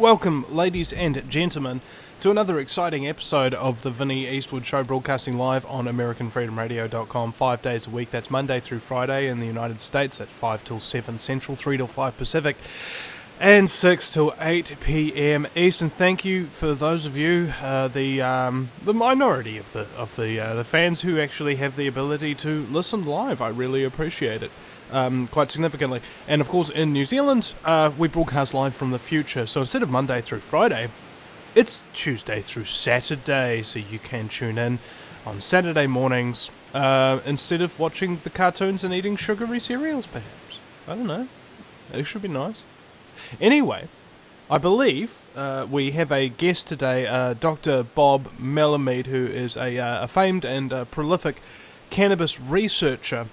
welcome, ladies and gentlemen, to another exciting episode of the Vinny Eastwood Show, broadcasting live on AmericanFreedomRadio.com 5 days a week. That's Monday through Friday in the United States. That's 5 till 7 Central, 3 till 5 Pacific, and 6 till 8 p.m. Eastern. Thank you for those of you, the minority of the fans who actually have the ability to listen live. I really appreciate it. Quite significantly. And of course in New Zealand we broadcast live from the future, so instead of Monday through Friday, it's Tuesday through Saturday, so you can tune in on Saturday mornings instead of watching the cartoons and eating sugary cereals, perhaps. I don't know, it should be nice. Anyway, I believe we have a guest today, Dr. Bob Melamede, who is a famed and prolific cannabis researcher.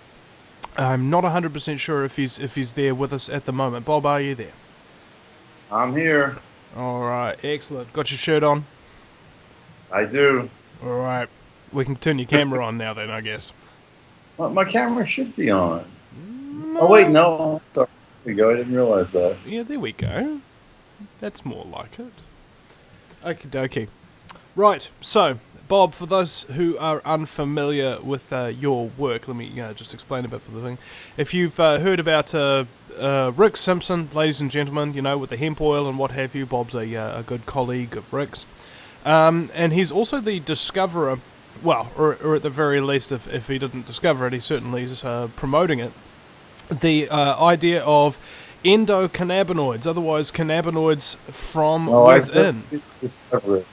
I'm not 100% sure if he's there with us at the moment. Bob, are you there? I'm here. All right, excellent. Got your shirt on? I do. All right. We can turn your camera on now then, I guess. Well, my camera should be on. No. Oh, wait, no. Sorry. There we go. I didn't realize that. Yeah, there we go. That's more like it. Okie dokie. Right, so, Bob, for those who are unfamiliar with your work, let me just explain a bit for the thing. If you've heard about Rick Simpson, ladies and gentlemen, you know, with the hemp oil and what have you, Bob's a good colleague of Rick's. And he's also the discoverer, well, or at the very least, if he didn't discover it, he certainly is promoting it, the idea of endocannabinoids, otherwise cannabinoids from within. I discover it.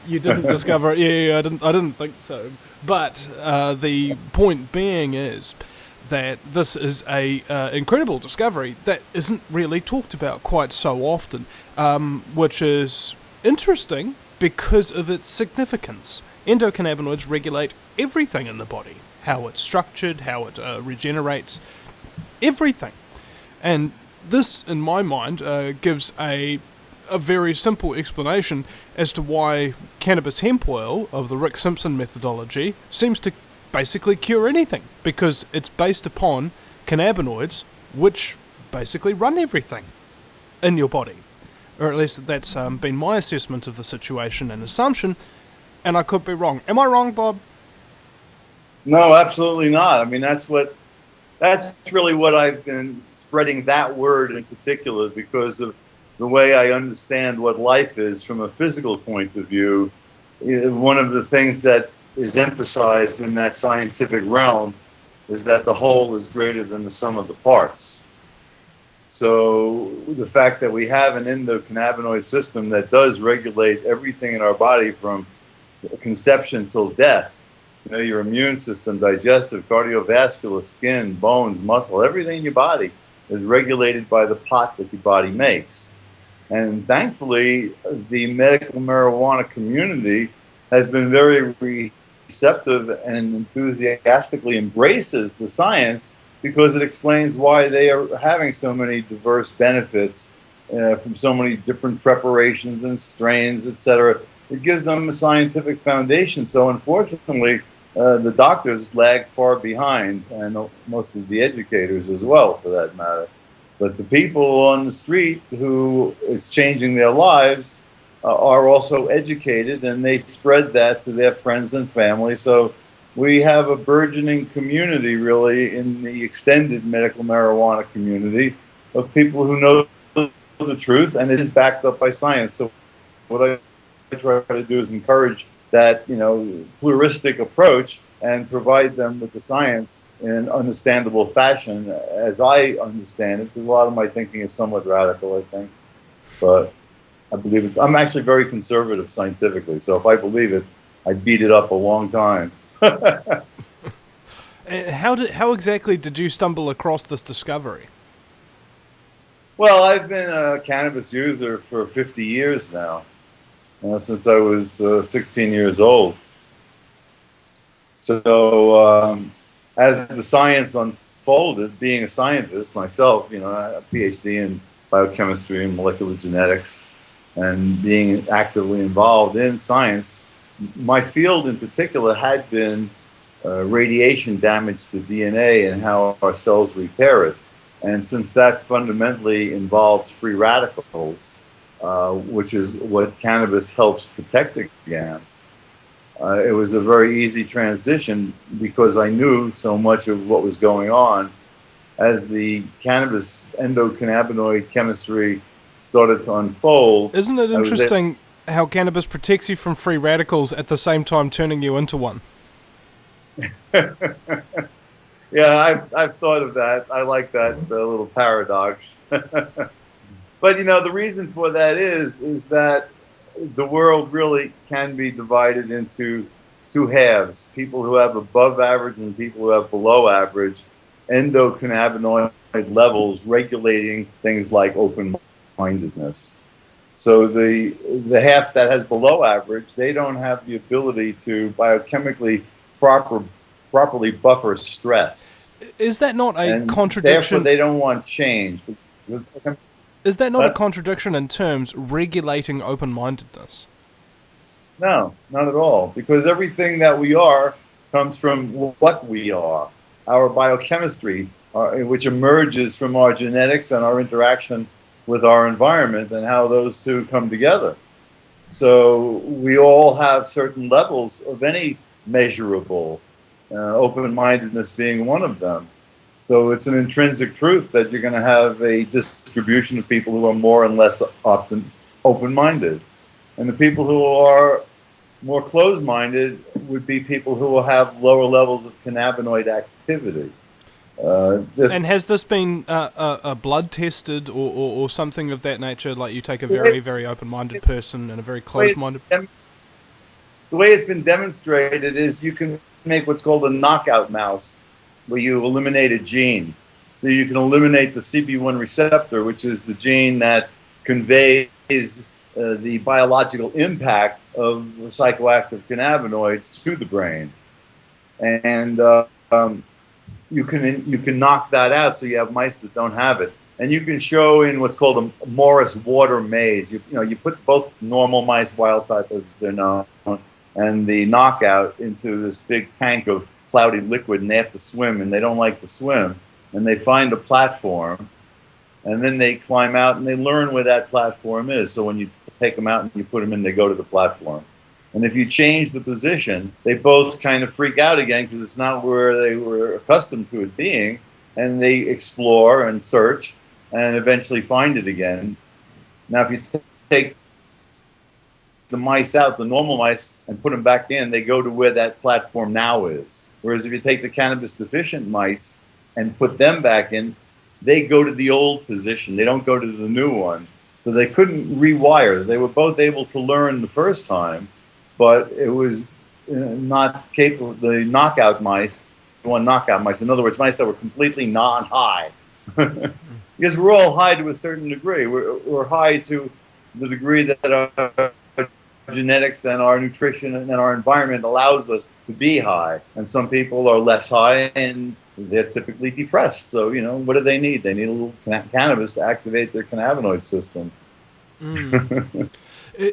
You didn't discover it? Yeah, I didn't think so. But the point being is that this is a incredible discovery that isn't really talked about quite so often, which is interesting because of its significance. Endocannabinoids regulate everything in the body, how it's structured, how it regenerates, everything. And this, in my mind, gives a very simple explanation as to why cannabis hemp oil of the Rick Simpson methodology seems to basically cure anything, because it's based upon cannabinoids, which basically run everything in your body. Or at least that's been my assessment of the situation and assumption, and I could be wrong. Am I wrong, Bob? No, absolutely not. I mean, that's really what I've been spreading, that word in particular, because of the way I understand what life is from a physical point of view. One of the things that is emphasized in that scientific realm is that the whole is greater than the sum of the parts. So the fact that we have an endocannabinoid system that does regulate everything in our body from conception till death, you know, your immune system, digestive, cardiovascular, skin, bones, muscle, everything in your body is regulated by the pot that your body makes. And thankfully, the medical marijuana community has been very receptive and enthusiastically embraces the science, because it explains why they are having so many diverse benefits from so many different preparations and strains, etc. It gives them a scientific foundation. So unfortunately, the doctors lag far behind, and most of the educators as well, for that matter. But the people on the street who it's changing their lives are also educated, and they spread that to their friends and family. So we have a burgeoning community, really, in the extended medical marijuana community, of people who know the truth, and it is backed up by science. So what I try to do is encourage that, you know, pluralistic approach and provide them with the science in an understandable fashion, as I understand it, because a lot of my thinking is somewhat radical, I think. But I believe it. I'm actually very conservative scientifically, so if I believe it, I beat it up a long time. How exactly did you stumble across this discovery? Well, I've been a cannabis user for 50 years now, since I was 16 years old. So as the science unfolded, being a scientist myself, you know, a PhD in biochemistry and molecular genetics, and being actively involved in science, my field in particular had been radiation damage to DNA and how our cells repair it. And since that fundamentally involves free radicals, which is what cannabis helps protect against. It was a very easy transition because I knew so much of what was going on. As the cannabis endocannabinoid chemistry started to unfold, Isn't it interesting how cannabis protects you from free radicals at the same time turning you into one? Yeah, I've thought of that. I like that little paradox. But the reason for that is that the world really can be divided into two halves: people who have above average and people who have below average endocannabinoid levels regulating things like open-mindedness. So the half that has below average, they don't have the ability to biochemically properly buffer stress. Is that not a And contradiction? therefore, they don't want change. Is that not a But contradiction in terms regulating open-mindedness? no, not at all. Because everything that we are comes from what we are. Our biochemistry, which emerges from our genetics and our interaction with our environment and how those two come together. So we all have certain levels of any measurable, open-mindedness being one of them. So it's an intrinsic truth that you're going to have a distribution of people who are more and less often open-minded. And the people who are more closed-minded would be people who will have lower levels of cannabinoid activity. And has this been blood tested or something of that nature? Like you take a very, very open-minded person and a very closed-minded... The way it's been demonstrated is you can make what's called a knockout mouse, where you eliminate a gene. So you can eliminate the CB1 receptor, which is the gene that conveys the biological impact of psychoactive cannabinoids to the brain. And you can knock that out, so you have mice that don't have it. And you can show in what's called a Morris water maze. You put both normal mice, wild type as they're known, and the knockout into this big tank of cloudy liquid, and they have to swim, and they don't like to swim. And they find a platform, and then they climb out, and they learn where that platform is. So when you take them out and you put them in, they go to the platform. And if you change the position, they both kind of freak out again because it's not where they were accustomed to it being. And they explore and search and eventually find it again. Now, if you take the mice out, the normal mice, and put them back in, they go to where that platform now is. Whereas if you take the cannabis deficient mice and put them back in, they go to the old position. They don't go to the new one. So they couldn't rewire. They were both able to learn the first time, but it was not capable. The knockout mice, in other words, mice that were completely non-high. Because we're all high to a certain degree. We're high to the degree that our genetics and our nutrition and our environment allows us to be high. And some people are less high and they're typically depressed. So, what do they need? They need a little cannabis to activate their cannabinoid system.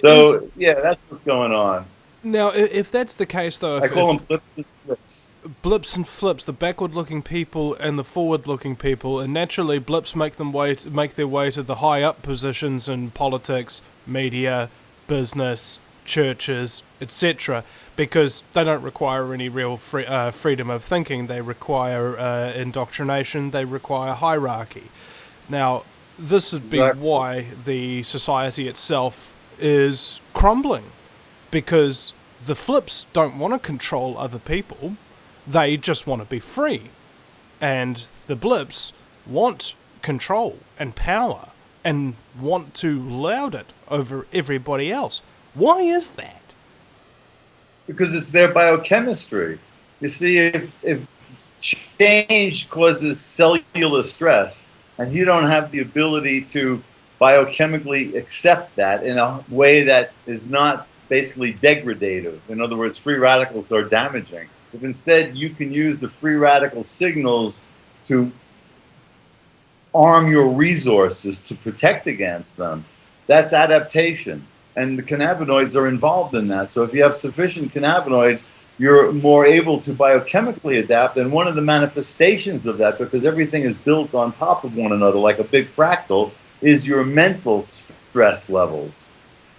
So, yeah, that's what's going on. Now, if that's the case, though... I call them blips and flips. Blips and flips, the backward-looking people and the forward-looking people, and naturally blips make their way to the high-up positions in politics, media, business, churches, etc., because they don't require any real freedom of thinking. They require indoctrination, they require hierarchy. Now, this would be why the society itself is crumbling, because the flips don't want to control other people, they just want to be free. And the blips want control and power and want to laud it over everybody else. Why is that? Because it's their biochemistry. You see, if change causes cellular stress and you don't have the ability to biochemically accept that in a way that is not basically degradative, in other words, free radicals are damaging. If instead you can use the free radical signals to arm your resources to protect against them, that's adaptation. And the cannabinoids are involved in that. So if you have sufficient cannabinoids, you're more able to biochemically adapt. And one of the manifestations of that, because everything is built on top of one another like a big fractal, is your mental state. stress levels.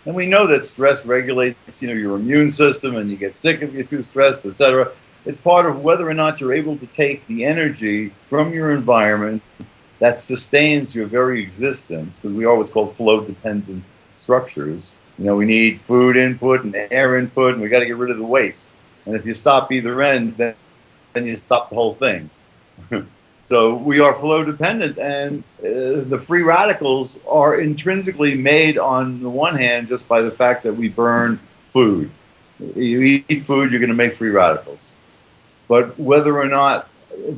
And we know that stress regulates, your immune system, and you get sick if you're too stressed, etc. It's part of whether or not you're able to take the energy from your environment that sustains your very existence, because we are what's called flow-dependent structures. We need food input and air input, and we got to get rid of the waste. And if you stop either end, then you stop the whole thing. So we are flow dependent, and the free radicals are intrinsically made on the one hand just by the fact that we burn food. You eat food, you're going to make free radicals. But whether or not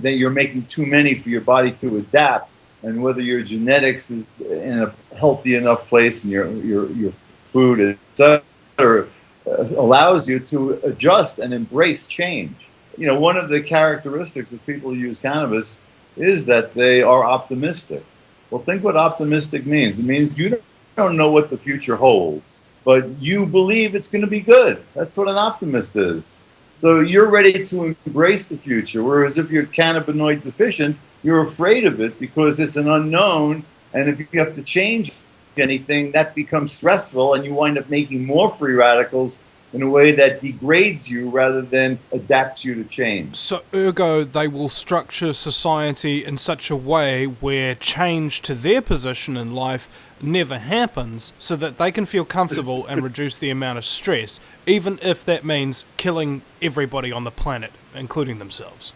that you're making too many for your body to adapt, and whether your genetics is in a healthy enough place and your food, etc., allows you to adjust and embrace change. One of the characteristics of people who use cannabis is that they are optimistic. Well, think what optimistic means. It means you don't know what the future holds, but you believe it's going to be good. That's what an optimist is. So you're ready to embrace the future, whereas if you're cannabinoid deficient, you're afraid of it because it's an unknown, and if you have to change anything, that becomes stressful, and you wind up making more free radicals in a way that degrades you rather than adapts you to change. So ergo, they will structure society in such a way where change to their position in life never happens, so that they can feel comfortable and reduce the amount of stress, even if that means killing everybody on the planet, including themselves.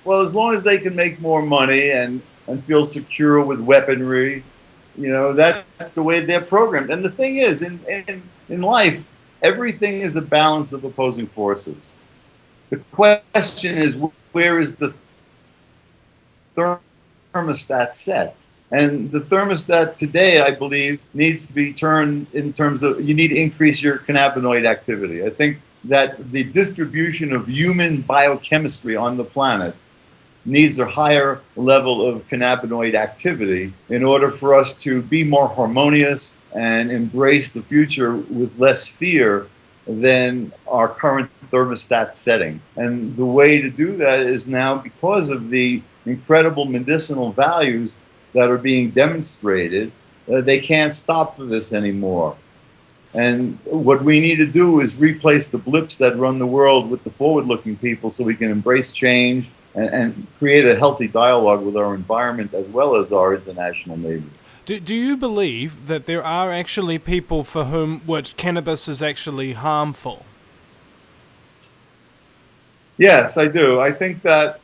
Well, as long as they can make more money and feel secure with weaponry, that's the way they're programmed. And the thing is, in life, everything is a balance of opposing forces. The question is, where is the thermostat set? And the thermostat today, I believe, needs to be turned in terms of you need to increase your cannabinoid activity. I think that the distribution of human biochemistry on the planet needs a higher level of cannabinoid activity in order for us to be more harmonious and embrace the future with less fear than our current thermostat setting. And the way to do that is now, because of the incredible medicinal values that are being demonstrated, they can't stop this anymore. And what we need to do is replace the blips that run the world with the forward-looking people, so we can embrace change and create a healthy dialogue with our environment as well as our international neighbors. Do you believe that there are actually people for whom which cannabis is actually harmful? Yes, I do. I think that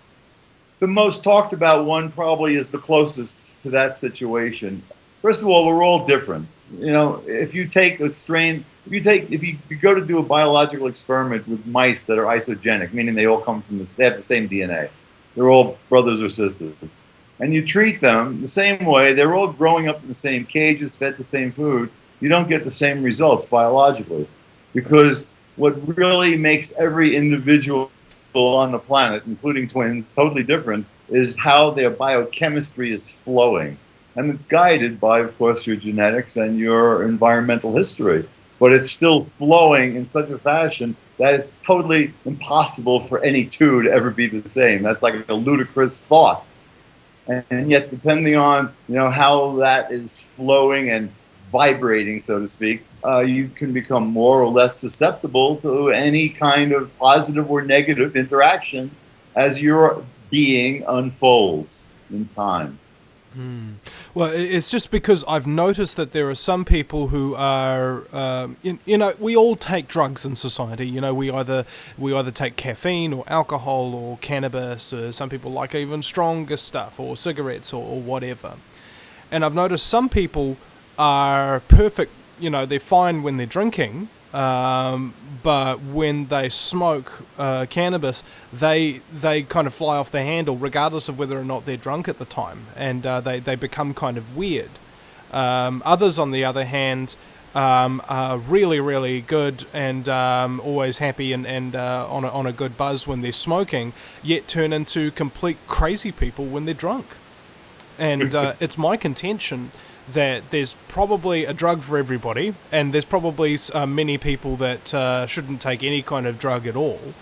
the most talked about one probably is the closest to that situation. First of all, we're all different. If you take a strain, if you go to do a biological experiment with mice that are isogenic, meaning they all come from they have the same DNA, they're all brothers or sisters, and you treat them the same way, they're all growing up in the same cages, fed the same food, you don't get the same results biologically. Because what really makes every individual on the planet, including twins, totally different, is how their biochemistry is flowing. And it's guided by, of course, your genetics and your environmental history. But it's still flowing in such a fashion that it's totally impossible for any two to ever be the same. That's like a ludicrous thought. And yet, depending on how that is flowing and vibrating, so to speak, you can become more or less susceptible to any kind of positive or negative interaction as your being unfolds in time. Well, it's just because I've noticed that there are some people who are, we all take drugs in society. We either take caffeine or alcohol or cannabis, or some people like even stronger stuff, or cigarettes or whatever. And I've noticed some people are perfect, they're fine when they're drinking, but when they smoke cannabis, they kind of fly off the handle regardless of whether or not they're drunk at the time, and they become kind of weird. Others, on the other hand, are really, really good and always happy and on a good buzz when they're smoking, yet turn into complete crazy people when they're drunk. And it's my contention that there's probably a drug for everybody, and there's probably many people that shouldn't take any kind of drug at all.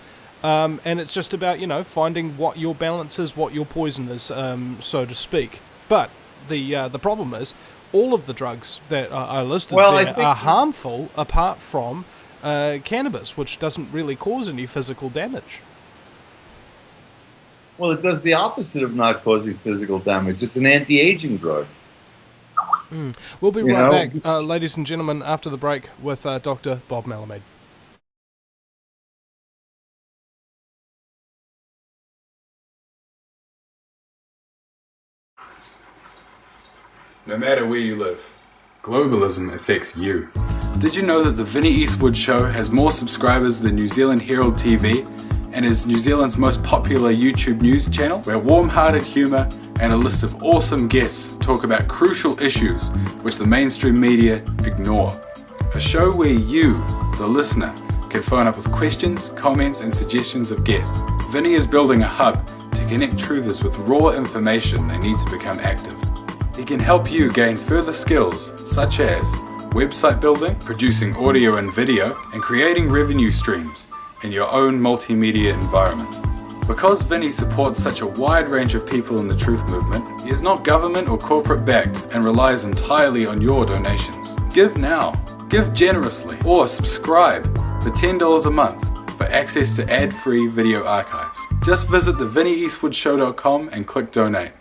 And it's just about, finding what your balance is, what your poison is, so to speak. But the problem is, all of the drugs that are listed Well, there are harmful apart from cannabis, which doesn't really cause any physical damage. Well, it does the opposite of not causing physical damage. It's an anti-aging drug. We'll be right back, ladies and gentlemen, after the break with Dr. Bob Melamede. No matter where you live, globalism affects you. Did you know that the Vinny Eastwood Show has more subscribers than New Zealand Herald TV and is New Zealand's most popular YouTube news channel, where warm-hearted humour and a list of awesome guests talk about crucial issues which the mainstream media ignore. A show where you, the listener, can phone up with questions, comments and suggestions of guests. Vinny is building a hub to connect truthers with raw information they need to become active. He can help you gain further skills such as website building, producing audio and video, and creating revenue streams in your own multimedia environment. Because Vinny supports such a wide range of people in the truth movement, he is not government or corporate backed and relies entirely on your donations. Give now, give generously, or subscribe for $10 a month for access to ad-free video archives. Just visit thevinnyeastwoodshow.com and click donate.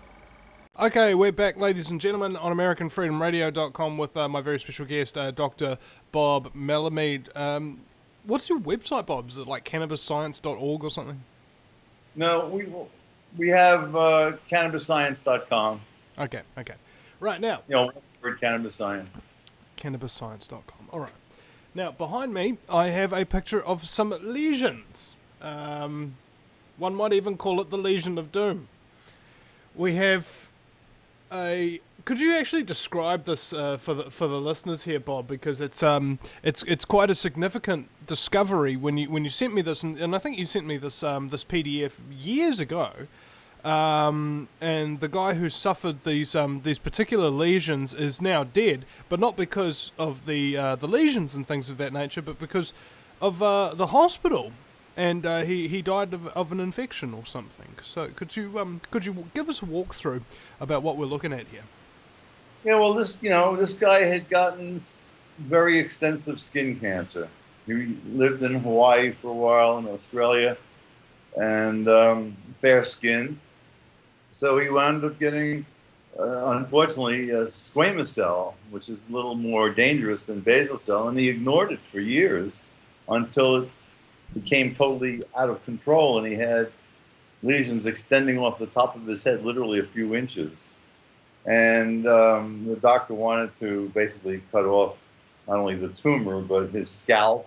Okay, we're back, ladies and gentlemen, on AmericanFreedomRadio.com with my very special guest, Dr. Bob Melamede. What's your website, Bob? Is it like cannabisscience.org or something? No, we have cannabisscience.com. Okay. Right now. For Cannabis Science. Cannabisscience.com. All right. Now, behind me, I have a picture of some lesions. One might even call it the Legion of Doom. We have a... Could you actually describe this for the listeners here, Bob? Because it's quite a significant discovery when you sent me this, and I think you sent me this this PDF years ago. And the guy who suffered these particular lesions is now dead, but not because of the lesions and things of that nature, but because of the hospital. And he died of an infection or something. So could you give us a walkthrough about what we're looking at here? Yeah, well, this guy had gotten very extensive skin cancer. He lived in Hawaii for a while, in Australia, and fair skin. So he wound up getting, unfortunately, a squamous cell, which is a little more dangerous than basal cell, and he ignored it for years until it became totally out of control, and he had lesions extending off the top of his head, literally a few inches. And the doctor wanted to basically cut off not only the tumor, but his scalp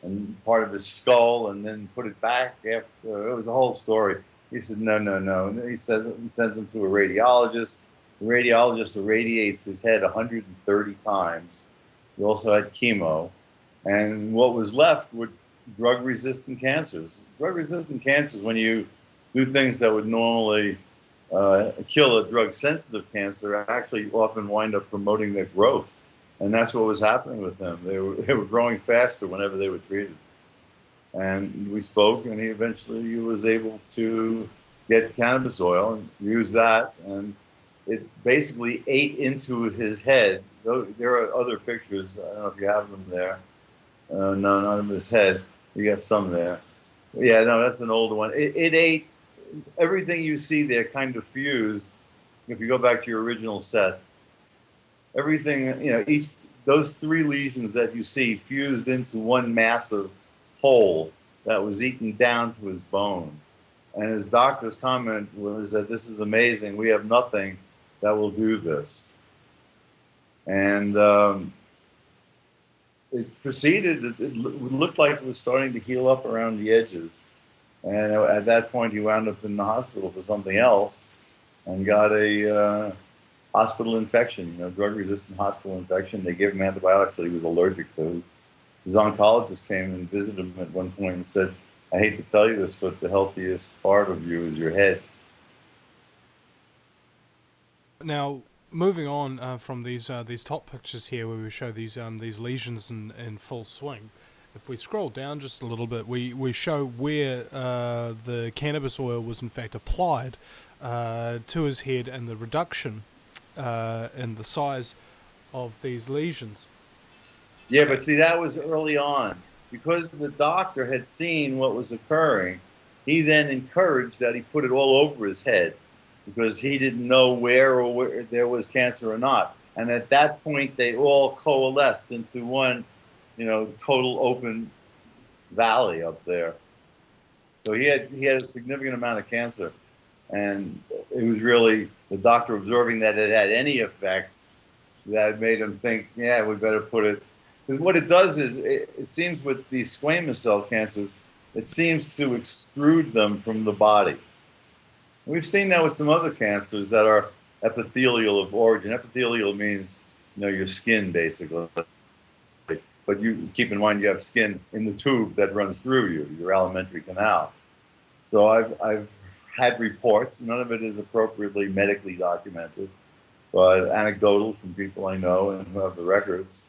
and part of his skull, and then put it back after. It was a whole story. He said, no. And he sends him to a radiologist. The radiologist irradiates his head 130 times. He also had chemo. And what was left were drug-resistant cancers. Drug-resistant cancers, when you do things that would normally kill a drug-sensitive cancer, actually often wind up promoting their growth. And that's what was happening with them. They were growing faster whenever they were treated. And we spoke, and he eventually was able to get cannabis oil and use that. And it basically ate into his head. There are other pictures. I don't know if you have them there. No, not of his head. You got some there. Yeah, no, that's an older one. It ate everything you see there, kind of fused. If you go back to your original set, everything, those three lesions that you see fused into one massive whole that was eaten down to his bone. And his doctor's comment was that this is amazing. We have nothing that will do this. And it proceeded. It looked like it was starting to heal up around the edges. And at that point, he wound up in the hospital for something else and got a hospital infection, drug-resistant hospital infection. They gave him antibiotics that he was allergic to. His oncologist came and visited him at one point and said, I hate to tell you this, but the healthiest part of you is your head. Now, moving on from these top pictures here where we show these lesions in full swing, if we scroll down just a little bit, we show where the cannabis oil was in fact applied to his head, and the reduction in the size of these lesions. Yeah, but see, that was early on. Because the doctor had seen what was occurring, he then encouraged that he put it all over his head because he didn't know where there was cancer or not. And at that point, they all coalesced into one, total open valley up there. So he had a significant amount of cancer. And it was really the doctor observing that it had any effect that made him think, yeah, we better put it. Because what it does is, it seems with these squamous cell cancers, it seems to extrude them from the body. We've seen that with some other cancers that are epithelial of origin. Epithelial means, your skin, basically. But you keep in mind you have skin in the tube that runs through your alimentary canal. So I've had reports. None of it is appropriately medically documented, but anecdotal from people I know and who have the records.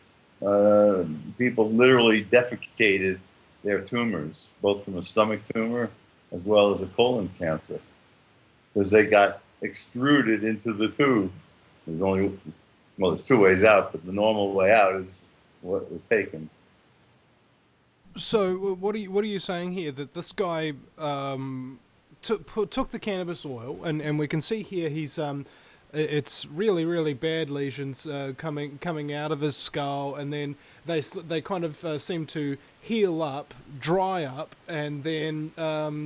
People literally defecated their tumors, both from a stomach tumor as well as a colon cancer, because they got extruded into the tube. There's two ways out, but the normal way out is what was taken. So what are you saying here, that this guy took the cannabis oil, and we can see here he's it's really, really bad lesions coming out of his skull, and then they kind of seem to heal up, dry up, and then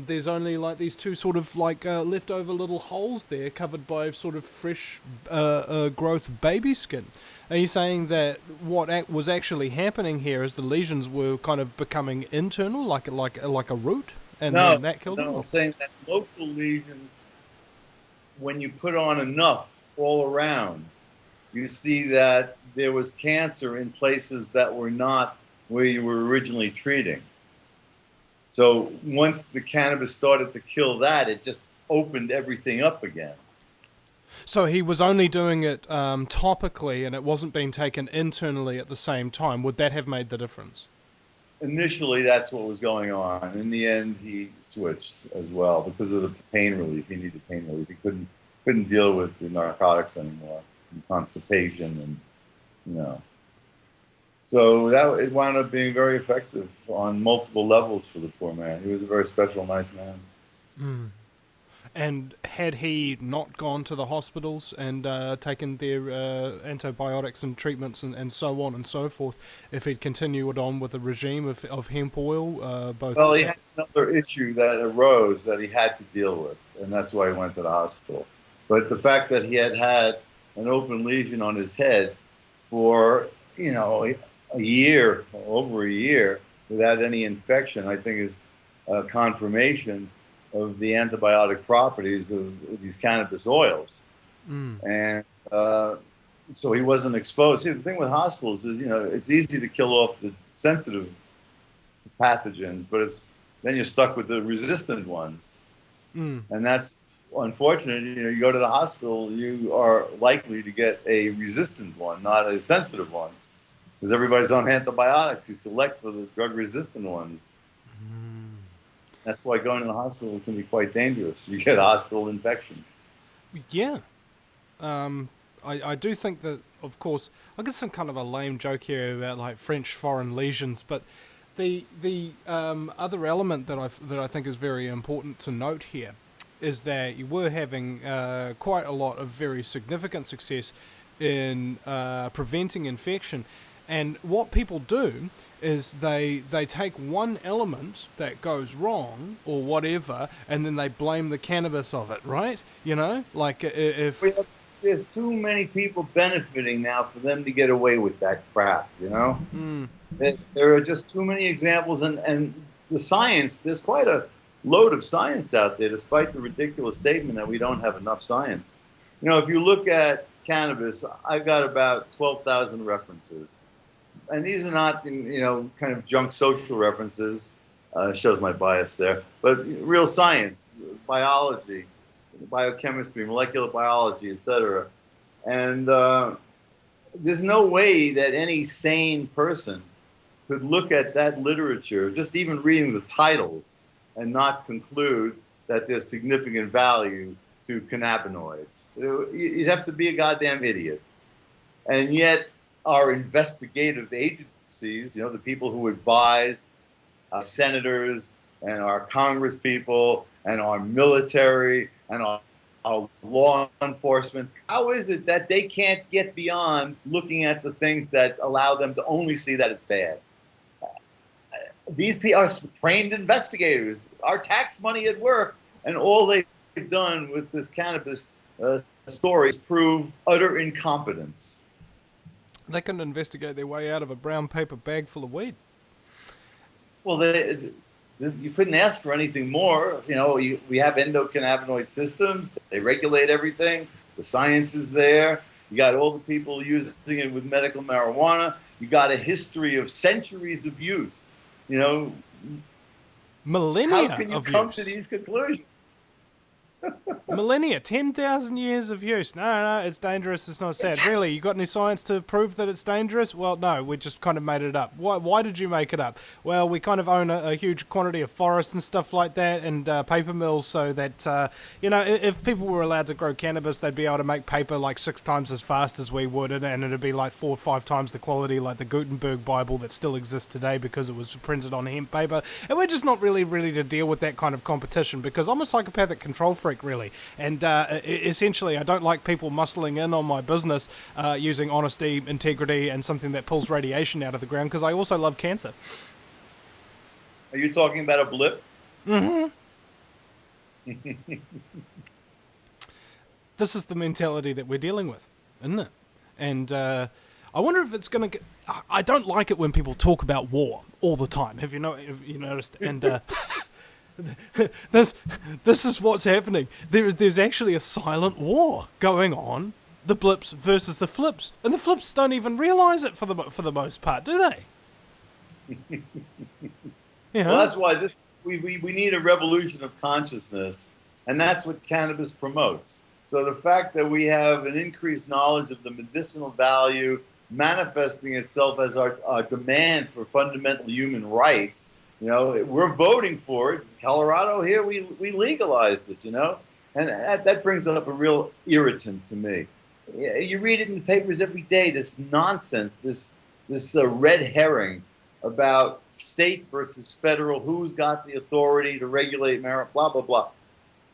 there's only like these two sort of like leftover little holes there covered by sort of fresh growth baby skin. Are you saying that what was actually happening here is the lesions were kind of becoming internal, like a root, and then that killed them? No, I'm saying that local lesions, when you put on enough all around, you see that there was cancer in places that were not where you were originally treating. So once the cannabis started to kill that, it just opened everything up again. So he was only doing it topically, and it wasn't being taken internally at the same time. Would that have made the difference? Initially, that's what was going on. In the end, he switched as well because of the pain relief. He needed pain relief. He couldn't deal with the narcotics anymore, and constipation, and So it wound up being very effective on multiple levels for the poor man. He was a very special, nice man. Mm. And had he not gone to the hospitals and taken their antibiotics and treatments and so on and so forth, if he'd continued on with a regime of hemp oil, Well, he had another issue that arose that he had to deal with, and that's why he went to the hospital. But the fact that he had an open lesion on his head for, a year, over a year, without any infection, I think is a confirmation of the antibiotic properties of these cannabis oils. Mm. And so he wasn't exposed. See, the thing with hospitals is, it's easy to kill off the sensitive pathogens, but then you're stuck with the resistant ones. Mm. And that's unfortunate. You go to the hospital, you are likely to get a resistant one, not a sensitive one, because everybody's on antibiotics. You select for the drug-resistant ones. That's why going to the hospital can be quite dangerous. You get a hospital infection. Yeah. I do think that, of course, I guess some kind of a lame joke here about like French foreign lesions, but the other element that I think is very important to note here is that you were having quite a lot of very significant success in preventing infection. And what people do is they take one element that goes wrong or whatever, and then they blame the cannabis of it, right? Like if there's too many people benefiting now for them to get away with that crap, Mm. There are just too many examples, and the science, there's quite a load of science out there, despite the ridiculous statement that we don't have enough science. If you look at cannabis, I've got about 12,000 references. And these are not, kind of junk social references. Shows my bias there. But real science, biology, biochemistry, molecular biology, etc. And there's no way that any sane person could look at that literature, just even reading the titles, and not conclude that there's significant value to cannabinoids. You'd have to be a goddamn idiot. And yet, our investigative agencies, the people who advise our senators and our Congress people and our military and our law enforcement, how is it that they can't get beyond looking at the things that allow them to only see that it's bad? These people are trained investigators, our tax money at work, and all they've done with this cannabis story is prove utter incompetence. They can investigate their way out of a brown paper bag full of weed. Well, you couldn't ask for anything more. We have endocannabinoid systems. They regulate everything. The science is there. You got all the people using it with medical marijuana. You got a history of centuries of use. Millennia how can you of come use. to these conclusions? Millennia, 10,000 years of use. No, it's dangerous. It's not sad. Really, you got any science to prove that it's dangerous? Well, no, we just kind of made it up. Why did you make it up? Well, we kind of own a huge quantity of forest and stuff like that, and paper mills, so that, if people were allowed to grow cannabis, they'd be able to make paper like 6 times as fast as we would, and it'd be like 4 or 5 times the quality, like the Gutenberg Bible that still exists today because it was printed on hemp paper. And we're just not really to deal with that kind of competition, because I'm a psychopathic control freak, really. And essentially, I don't like people muscling in on my business using honesty, integrity, and something that pulls radiation out of the ground, because I also love cancer. Are you talking about a blip? Mm-hmm. This is the mentality that we're dealing with, isn't it? And I wonder if it's going to get... I don't like it when people talk about war all the time. Have you noticed? And... This is what's happening. There's actually a silent war going on. The blips versus the flips, and the flips don't even realize it for the most part, do they? Well, that's why we need a revolution of consciousness, and that's what cannabis promotes. So the fact that we have an increased knowledge of the medicinal value manifesting itself as our demand for fundamental human rights. We're voting for it. Colorado here, we legalized it, and that brings up a real irritant to me. You read it in the papers every day, this nonsense, this red herring about state versus federal, who's got the authority to regulate marijuana, blah, blah, blah.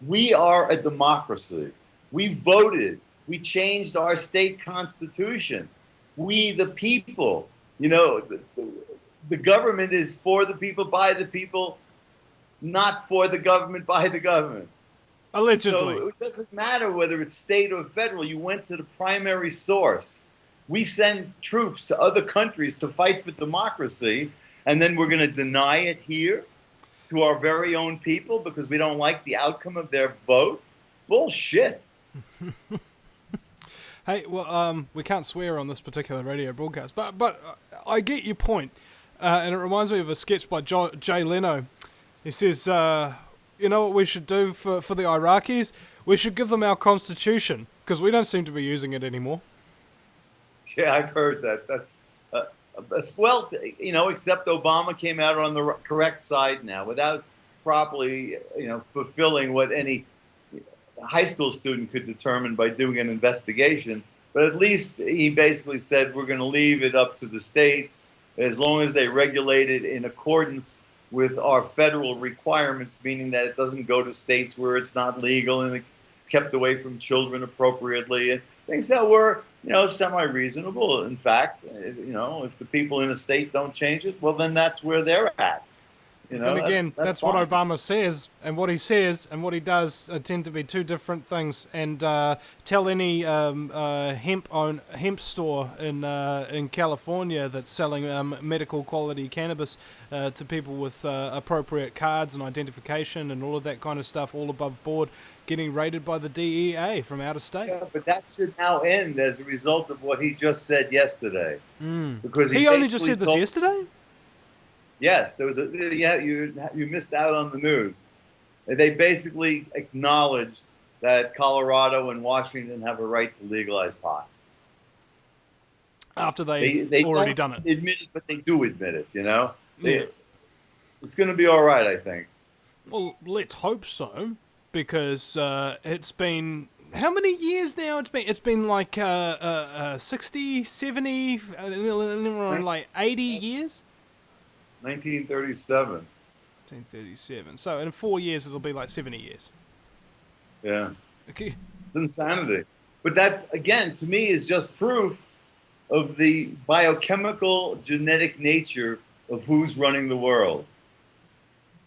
We are a democracy. We voted. We changed our state constitution. We, the people, the government is for the people, by the people, not for the government, by the government. Allegedly. So it doesn't matter whether it's state or federal. You went to the primary source. We send troops to other countries to fight for democracy, and then we're going to deny it here to our very own people because we don't like the outcome of their vote? Bullshit. Hey, well, we can't swear on this particular radio broadcast, but I get your point. And it reminds me of a sketch by Jay Leno. He says, you know what we should do for the Iraqis? We should give them our constitution, because we don't seem to be using it anymore. Yeah, I've heard that. That's except Obama came out on the correct side now without properly, fulfilling what any high school student could determine by doing an investigation. But at least he basically said we're going to leave it up to the states as long as they regulate it in accordance with our federal requirements, meaning that it doesn't go to states where it's not legal and it's kept away from children appropriately, and things that were, semi-reasonable. In fact, if the people in a state don't change it, well, then that's where they're at. And again, that's what Obama says, and what he says and what he does tend to be two different things. And tell any hemp store in California that's selling medical quality cannabis to people with appropriate cards and identification and all of that kind of stuff, all above board, getting raided by the DEA from out of state. Yeah, but that should now end as a result of what he just said yesterday. Because he only just said this yesterday? Yes, there was you missed out on the news. They basically acknowledged that Colorado and Washington have a right to legalize pot. After they've already done it. Admit it, but they do admit it, It's going to be all right, I think. Well, let's hope so, because it's been how many years now it's been like 60, 70, like 80 years? 1937. 1937. So in 4 years it'll be like 70 years. Yeah. Okay. It's insanity. But that, again, to me is just proof of the biochemical genetic nature of who's running the world.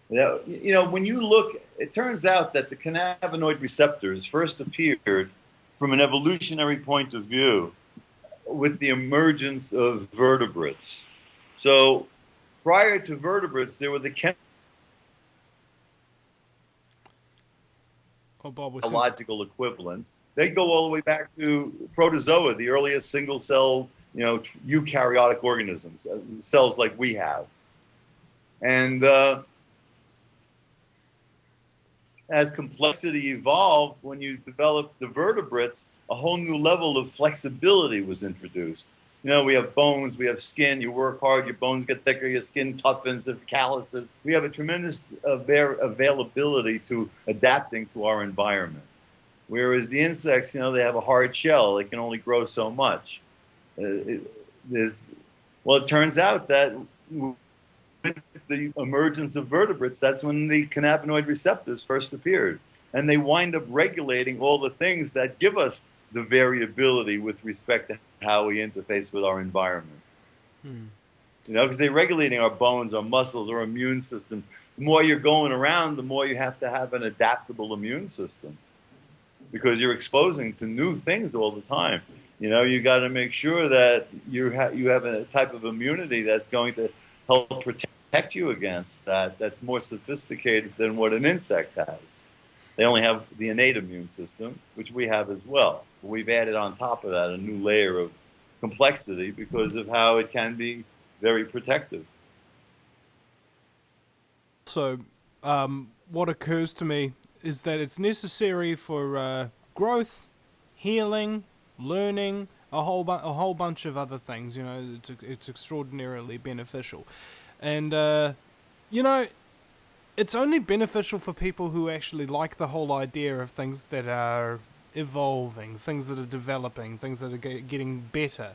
When you look, it turns out that the cannabinoid receptors first appeared from an evolutionary point of view with the emergence of vertebrates. So prior to vertebrates, there were the biological equivalents. They go all the way back to protozoa, the earliest single-cell, eukaryotic organisms, cells like we have. And as complexity evolved, when you developed the vertebrates, a whole new level of flexibility was introduced. We have bones, we have skin, you work hard, your bones get thicker, your skin toughens, have calluses. We have a tremendous availability to adapting to our environment. Whereas the insects, they have a hard shell, they can only grow so much. It turns out that with the emergence of vertebrates, that's when the cannabinoid receptors first appeared. And they wind up regulating all the things that give us the variability with respect to how we interface with our environment. Because they're regulating our bones, our muscles, our immune system. The more you're going around, the more you have to have an adaptable immune system because you're exposing to new things all the time. You got to make sure that you have a type of immunity that's going to help protect you against that, that's more sophisticated than what an insect has. They only have the innate immune system, which we have as well. We've added on top of that a new layer of complexity because of how it can be very protective. So, what occurs to me is that it's necessary for growth, healing, learning, a whole bunch of other things. It's extraordinarily beneficial, and it's only beneficial for people who actually like the whole idea of things that are evolving, things that are developing, things that are getting better.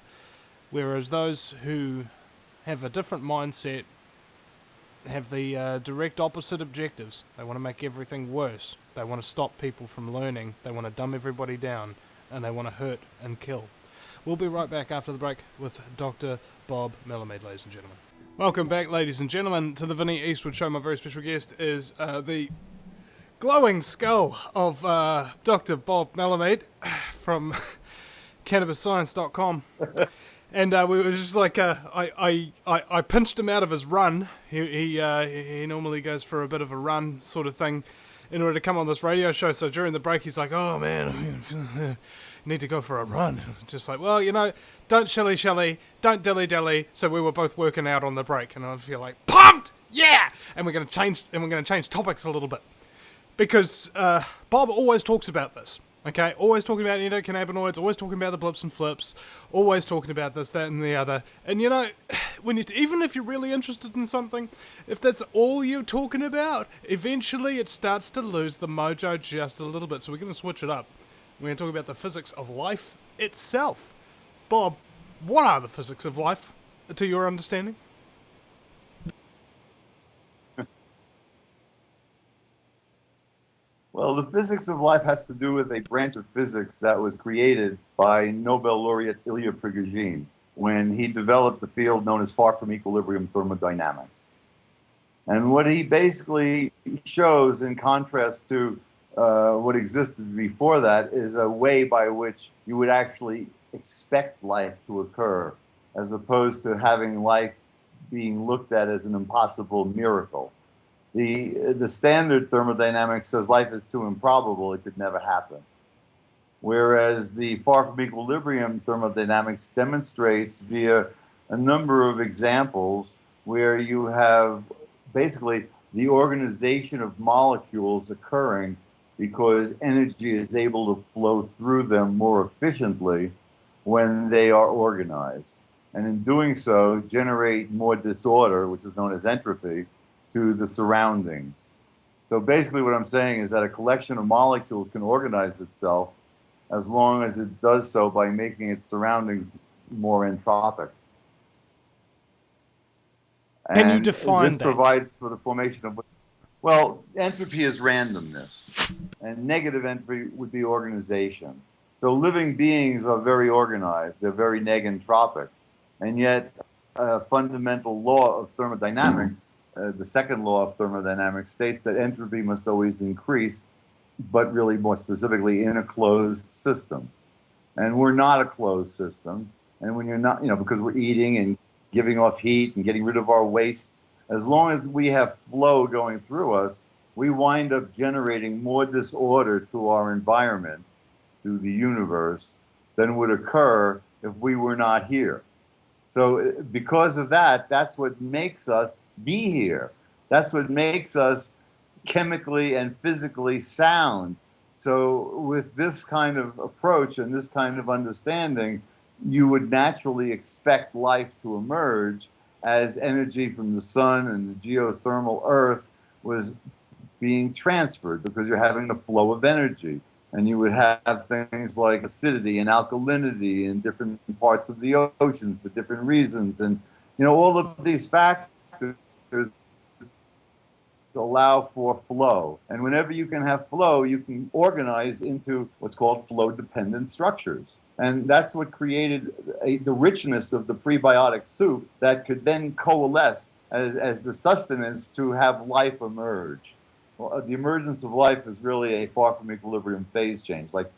Whereas those who have a different mindset have the direct opposite objectives. They want to make everything worse. They want to stop people from learning. They want to dumb everybody down. And they want to hurt and kill. We'll be right back after the break with Dr. Bob Melamede, ladies and gentlemen. Welcome back, ladies and gentlemen, to the Vinny Eastwood Show. My very special guest is the glowing skull of Dr. Bob Melamede from CannabisScience.com. And we were just like, I pinched him out of his run. He normally goes for a bit of a run sort of thing in order to come on this radio show. So during the break, he's like, oh man, you need to go for a run. Just like, well, don't shilly, don't dilly. So we were both working out on the break, and I feel like, pumped, yeah. And we're going to change topics a little bit because Bob always talks about this. Okay, always talking about endocannabinoids, always talking about the blips and flips, always talking about this, that, and the other. And when even if you're really interested in something, if that's all you're talking about, eventually it starts to lose the mojo just a little bit. So we're going to switch it up. We're going to talk about the physics of life itself. Bob, what are the physics of life, to your understanding? Well, the physics of life has to do with a branch of physics that was created by Nobel laureate Ilya Prigogine when he developed the field known as far from equilibrium thermodynamics. And what he basically shows, in contrast to what existed before that, is a way by which you would actually expect life to occur, as opposed to having life being looked at as an impossible miracle. The standard thermodynamics says life is too improbable, it could never happen. Whereas the far from equilibrium thermodynamics demonstrates via a number of examples where you have basically the organization of molecules occurring because energy is able to flow through them more efficiently when they are organized. And in doing so, generate more disorder, which is known as entropy, to the surroundings. So basically what I'm saying is that a collection of molecules can organize itself as long as it does so by making its surroundings more entropic. Can you And define this that? provides for the formation of, well, entropy is randomness, and negative entropy would be organization. So living beings are very organized, they're very negentropic, and yet a fundamental law of thermodynamics, the second law of thermodynamics, states that entropy must always increase, but really more specifically in a closed system. And we're not a closed system. And when you're not, because we're eating and giving off heat and getting rid of our wastes, as long as we have flow going through us, we wind up generating more disorder to our environment, to the universe, than would occur if we were not here. So because of that, that's what makes us be here. That's what makes us chemically and physically sound. So with this kind of approach and this kind of understanding, you would naturally expect life to emerge as energy from the sun and the geothermal earth was being transferred, because you're having the flow of energy. And you would have things like acidity and alkalinity in different parts of the oceans for different reasons. And, all of these factors allow for flow. And whenever you can have flow, you can organize into what's called flow-dependent structures. And that's what created the richness of the prebiotic soup that could then coalesce as the sustenance to have life emerge. Well, the emergence of life is really a far from equilibrium phase change. Like,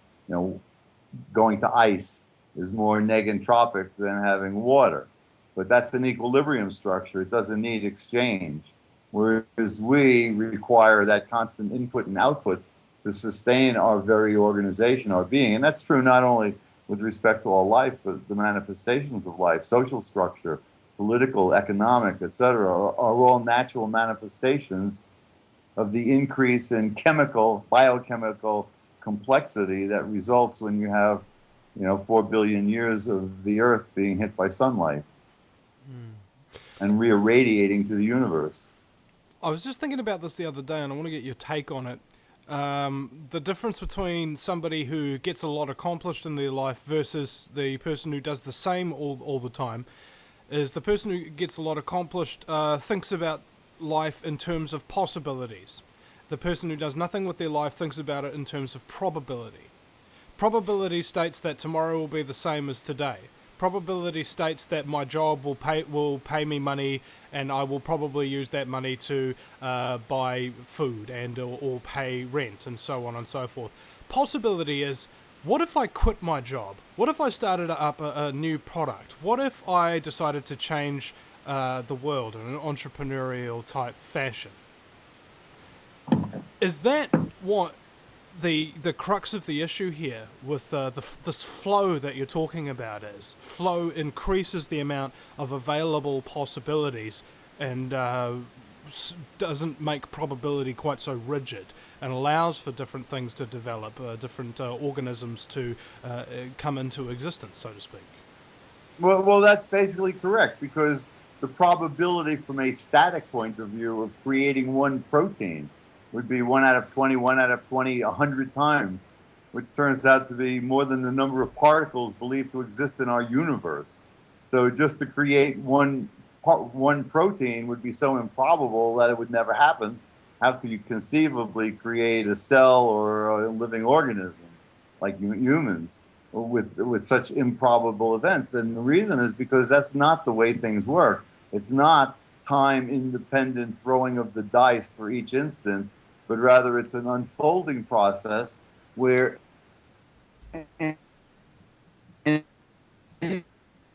going to ice is more negentropic than having water. But that's an equilibrium structure. It doesn't need exchange. Whereas we require that constant input and output to sustain our very organization, our being. And that's true not only with respect to all life, but the manifestations of life, social structure, political, economic, etc., are all natural manifestations of the increase in biochemical complexity that results when you have, 4 billion years of the Earth being hit by sunlight and re-irradiating to the universe. I was just thinking about this the other day, and I want to get your take on it. The difference between somebody who gets a lot accomplished in their life versus the person who does the same all the time is the person who gets a lot accomplished thinks about life in terms of possibilities. The person who does nothing with their life thinks about it in terms of probability. Probability states that tomorrow will be the same as today. Probability states that my job will pay me money, and I will probably use that money to buy food and or pay rent and so on and so forth. Possibility is, what if I quit my job? What if I started up a new product? What if I decided to change the world in an entrepreneurial type fashion? Is that what the crux of the issue here with this flow that you're talking about is? Flow increases the amount of available possibilities and doesn't make probability quite so rigid, and allows for different things to develop, different organisms to come into existence, so to speak. Well, that's basically correct, because the probability from a static point of view of creating one protein would be 1 out of 20, 1 out of 20, 100 times, which turns out to be more than the number of particles believed to exist in our universe. So just to create one protein would be so improbable that it would never happen. How could you conceivably create a cell or a living organism like humans with such improbable events? And the reason is because that's not the way things work. It's not time-independent throwing of the dice for each instant, but rather it's an unfolding process where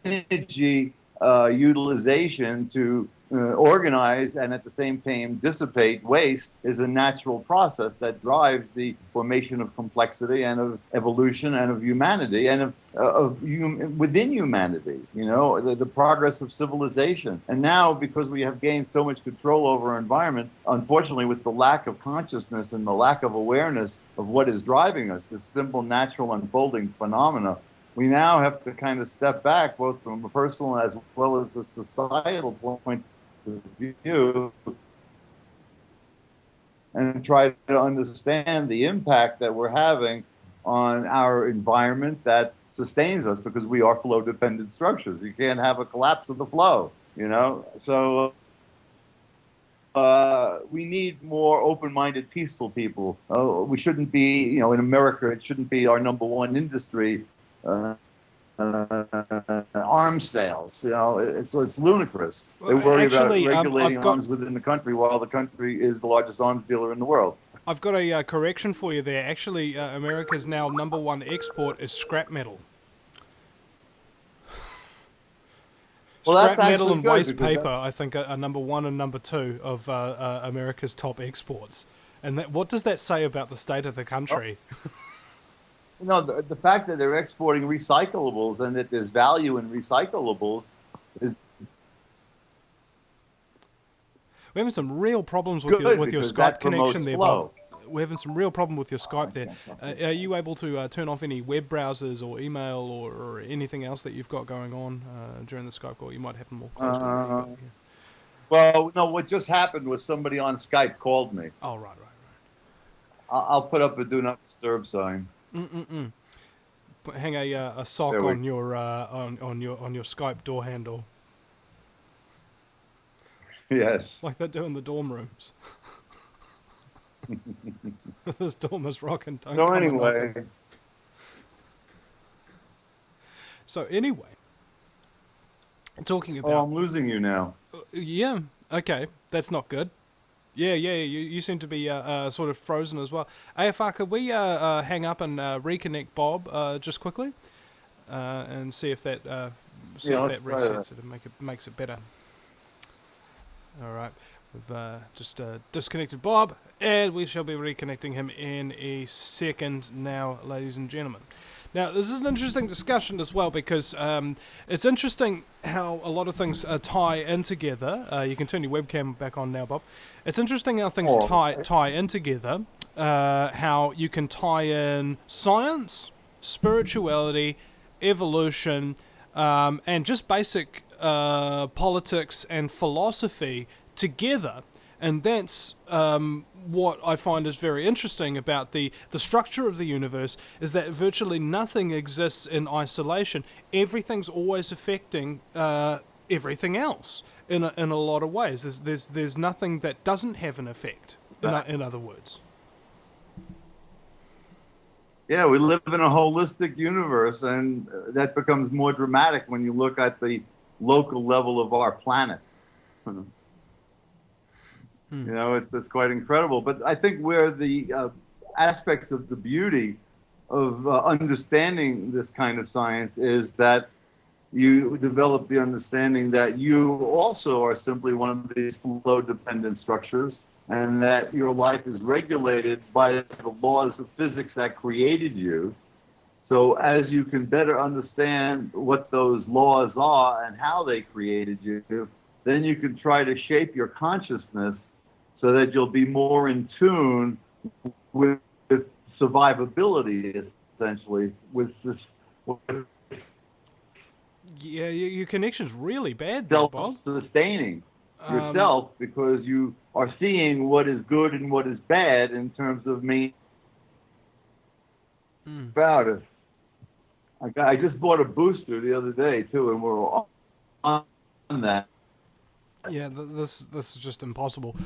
energy utilization to organize and at the same time dissipate waste is a natural process that drives the formation of complexity and of evolution and of humanity and within humanity, the progress of civilization. And now, because we have gained so much control over our environment, unfortunately, with the lack of consciousness and the lack of awareness of what is driving us, this simple natural unfolding phenomena, we now have to kind of step back, both from a personal as well as a societal point of view, and try to understand the impact that we're having on our environment that sustains us, because we are flow-dependent structures. You can't have a collapse of the flow, you know? So we need more open-minded, peaceful people. We shouldn't be, you know, in America, it shouldn't be our number one industry, arms sales. You know, it's ludicrous. They worry about regulating arms within the country, while the country is the largest arms dealer in the world. I've got a correction for you there. Actually, America's now number one export is scrap metal. Well, scrap metal and waste paper, I think, are number one and number two of America's top exports. And what does that say about the state of the country? No, the fact that they're exporting recyclables and that there's value in recyclables is... We're having some real problems with your Skype connection there, Bob. We're having some real problem with your Skype there. Are you able to turn off any web browsers or email or anything else that you've got going on during the Skype call? You might have them more close to you. Well, no, what just happened was somebody on Skype called me. Oh, right. I'll put up a do not disturb sign. Hang a sock on your on your Skype door handle. Yes. Like they do in the dorm rooms. This dorm is rocking. So anyway. Talking about... Oh, I'm losing you now. Yeah, okay. That's not good. Yeah, you seem to be sort of frozen as well. AFR, could we hang up and reconnect Bob just quickly? And see if that resets it and makes it better. All right, we've just disconnected Bob, and we shall be reconnecting him in a second now, ladies and gentlemen. Now, this is an interesting discussion as well, because it's interesting how a lot of things tie in together. You can turn your webcam back on now, Bob. It's interesting how things tie in together, how you can tie in science, spirituality, evolution, and just basic politics and philosophy together. And that's what I find is very interesting about the structure of the universe, is that virtually nothing exists in isolation. Everything's always affecting everything else in a lot of ways. There's nothing that doesn't have an effect, in other words. Yeah, we live in a holistic universe, and that becomes more dramatic when you look at the local level of our planet. You know, it's quite incredible. But I think where the aspects of the beauty of understanding this kind of science is that you develop the understanding that you also are simply one of these flow-dependent structures, and that your life is regulated by the laws of physics that created you. So as you can better understand what those laws are and how they created you, then you can try to shape your consciousness so that you'll be more in tune with survivability, essentially, with this. Yeah, your connection's really bad there, Bob. Self-sustaining yourself, because you are seeing what is good and what is bad in terms of me. About it. I just bought a booster the other day too, and we're on that. Yeah, this is just impossible.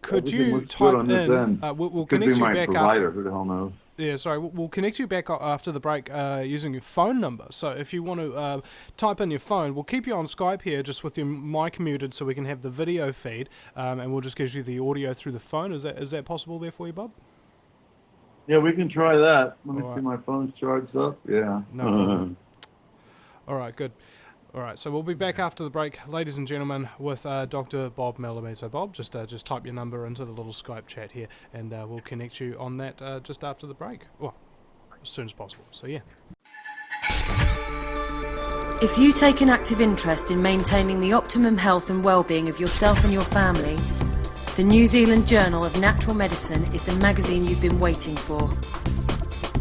Could you type in? We'll connect you back after. Who the hell knows? Yeah, sorry. We'll connect you back after the break using your phone number. So if you want to type in your phone, we'll keep you on Skype here just with your mic muted so we can have the video feed, and we'll just give you the audio through the phone. Is that possible there for you, Bob? Yeah, we can try that. Let me see, my phone's charged up. Yeah. No. All right, good. All right, so we'll be back after the break, ladies and gentlemen, with Dr. Bob Melamede. So, Bob, just type your number into the little Skype chat here, and we'll connect you on that just after the break. Well, as soon as possible. So, yeah. If you take an active interest in maintaining the optimum health and well-being of yourself and your family, the New Zealand Journal of Natural Medicine is the magazine you've been waiting for.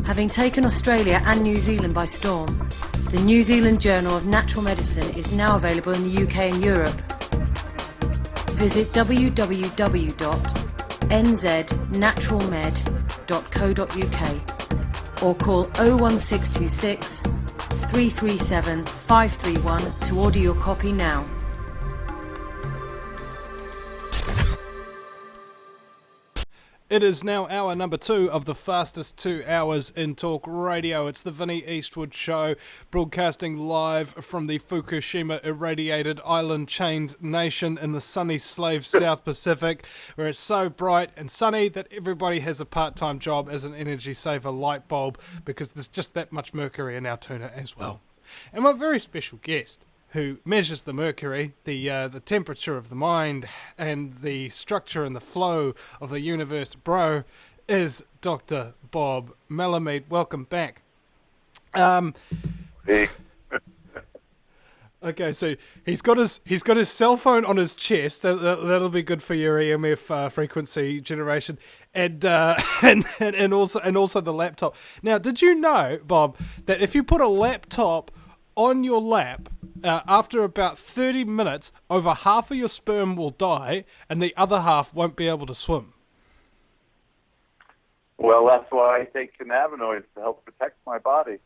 Having taken Australia and New Zealand by storm, the New Zealand Journal of Natural Medicine is now available in the UK and Europe. Visit www.nznaturalmed.co.uk or call 01626 337 531 to order your copy now. It is now hour number 2 of the fastest 2 hours in talk radio. It's the Vinny Eastwood Show, broadcasting live from the Fukushima irradiated island-chained nation in the sunny slave South Pacific, where it's so bright and sunny that everybody has a part-time job as an energy saver light bulb, because there's just that much mercury in our tuna as well. And my very special guest, who measures the mercury, the temperature of the mind, and the structure and the flow of the universe, bro, is Dr. Bob Melamede. Welcome back. Hey. Okay, so he's got his cell phone on his chest. That'll be good for your EMF frequency generation, and also the laptop. Now, did you know, Bob, that if you put a laptop on your lap, after about 30 minutes, over half of your sperm will die and the other half won't be able to swim? Well, that's why I take cannabinoids to help protect my body.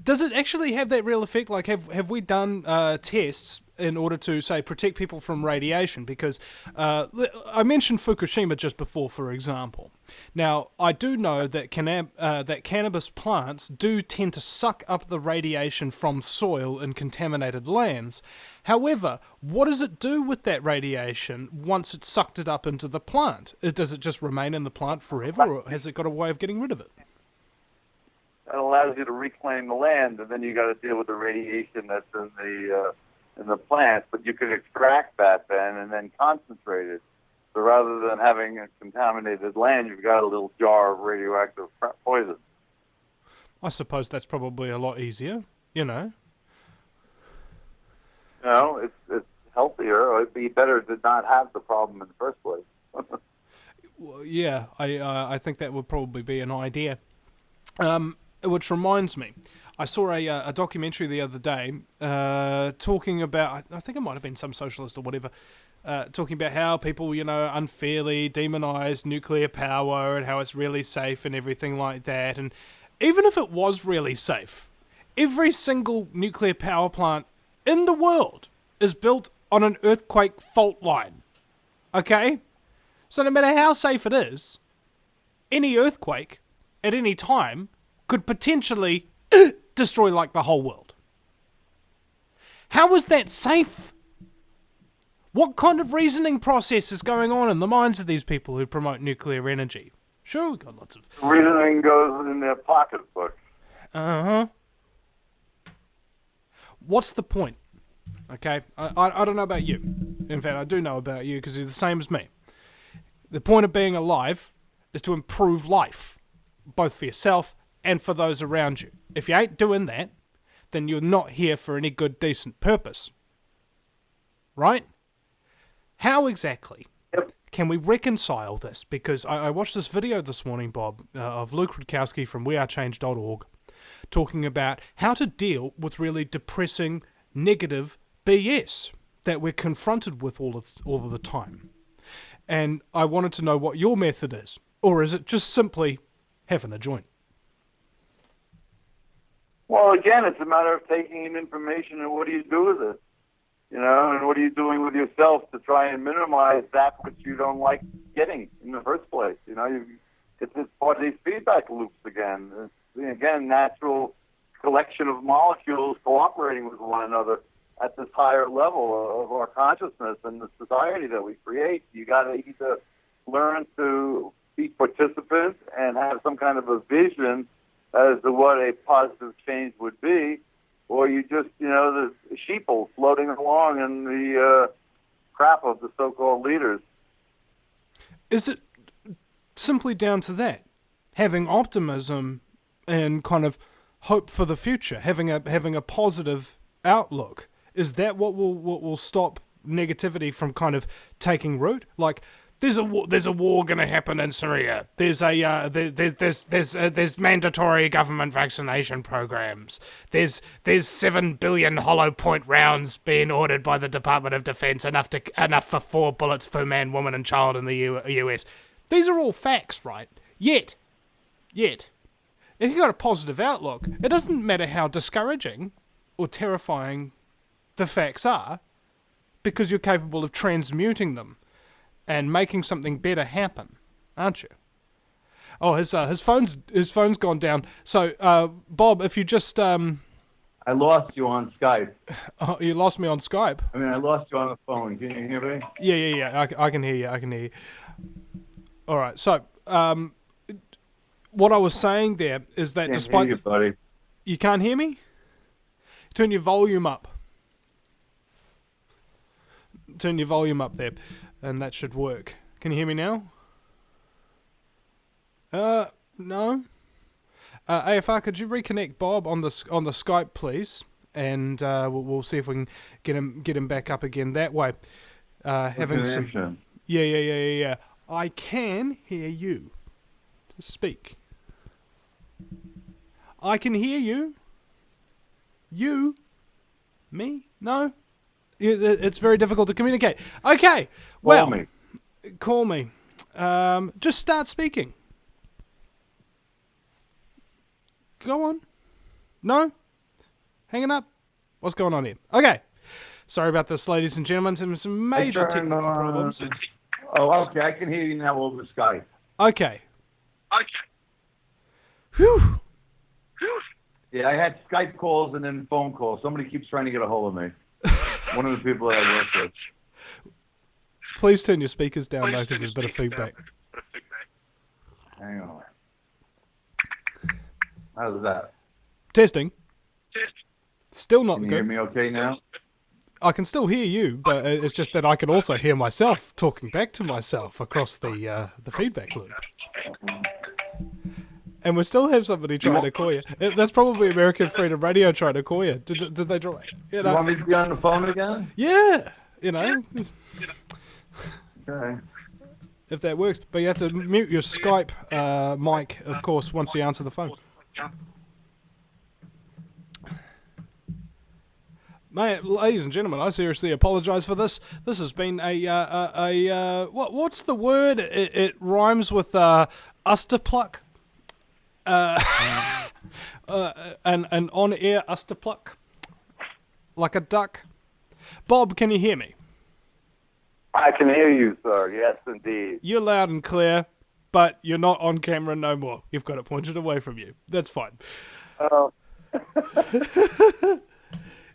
Does it actually have that real effect? Like, have we done tests in order to, say, protect people from radiation? Because I mentioned Fukushima just before, for example. Now, I do know that that cannabis plants do tend to suck up the radiation from soil in contaminated lands. However, what does it do with that radiation once it's sucked it up into the plant? Does it just remain in the plant forever, or has it got a way of getting rid of it? That allows you to reclaim the land, and then you got to deal with the radiation that's in the plant. But you can extract that then and then concentrate it. So rather than having a contaminated land, you've got a little jar of radioactive poison. I suppose that's probably a lot easier, you know. No, it's healthier. It'd be better to not have the problem in the first place. Well, yeah, I think that would probably be an idea. Which reminds me, I saw a documentary the other day talking about, I think it might have been some socialist or whatever, talking about how people, unfairly demonize nuclear power and how it's really safe and everything like that. And even if it was really safe, every single nuclear power plant in the world is built on an earthquake fault line. Okay? So no matter how safe it is, any earthquake at any time could potentially destroy like the whole world. How is that safe? What kind of reasoning process is going on in the minds of these people who promote nuclear energy? Sure, we've got lots of... Reasoning goes in their pocketbook. Uh-huh. What's the point? Okay, I don't know about you. In fact, I do know about you because you're the same as me. The point of being alive is to improve life, both for yourself and for those around you. If you ain't doing that, then you're not here for any good, decent purpose. Right? How exactly can we reconcile this? Because I watched this video this morning, Bob, of Luke Rudkowski from wearechange.org, talking about how to deal with really depressing, negative BS that we're confronted with all of the time. And I wanted to know what your method is. Or is it just simply having a joint? Well, again, it's a matter of taking in information and what do you do with it? And what are you doing with yourself to try and minimize that which you don't like getting in the first place? It's part of these feedback loops again. It's, again, natural collection of molecules cooperating with one another at this higher level of our consciousness and the society that we create. You got to either learn to be participants and have some kind of a vision as to what a positive change would be, or you just, the sheeple floating along in the crap of the so-called leaders. Is it simply down to that? Having optimism and kind of hope for the future, having a positive outlook. Is that what will stop negativity from kind of taking root? Like, there's a war going to happen in Syria. There's mandatory government vaccination programs. There's 7 billion hollow point rounds being ordered by the Department of Defense, enough for 4 bullets per man, woman, and child in the US. These are all facts, right? Yet, if you've got a positive outlook, it doesn't matter how discouraging or terrifying the facts are, because you're capable of transmuting them and making something better happen, aren't you? Oh, his phone's gone down. So, Bob, if you just I lost you on Skype. oh, you lost me on Skype. I mean, I lost you on the phone. Can you hear me? Yeah. I can hear you. I can hear you. All right. So, what I was saying there is that Can't despite hear you, buddy. you can't hear me, turn your volume up. Turn your volume up there, and that should work. Can you hear me now? No. AFR, could you reconnect Bob on the Skype, please? And we'll see if we can get him back up again that way. Having some. Yeah. I can hear you. Speak. I can hear you. You? Me? No? It's very difficult to communicate. Okay. Well, call me. Just start speaking. Go on. No? Hanging up? What's going on here? Okay. Sorry about this, ladies and gentlemen. Some major technical problems. Oh, okay. I can hear you now over Skype. Okay. Whew. Yeah, I had Skype calls and then phone calls. Somebody keeps trying to get a hold of me. One of the people that I work with. Please turn your speakers down, though, because there's a bit of feedback. Hang on. How's that? Testing. Still not Can you good. hear me okay now? I can still hear you, but it's just that I can also hear myself talking back to myself across the feedback loop. And we still have somebody trying to call you. That's probably American Freedom Radio trying to call you. Did they draw? You want me to be on the phone again? Yeah, you know. Okay. If that works. But you have to mute your Skype mic, of course, once you answer the phone. Mate, ladies and gentlemen, I seriously apologise for this. This has been what's the word? It rhymes with Usterpluck. An on-air Usterpluck, like a duck. Bob, can you hear me? I can hear you, sir. Yes, indeed. You're loud and clear, but you're not on camera no more. You've got it pointed away from you. That's fine.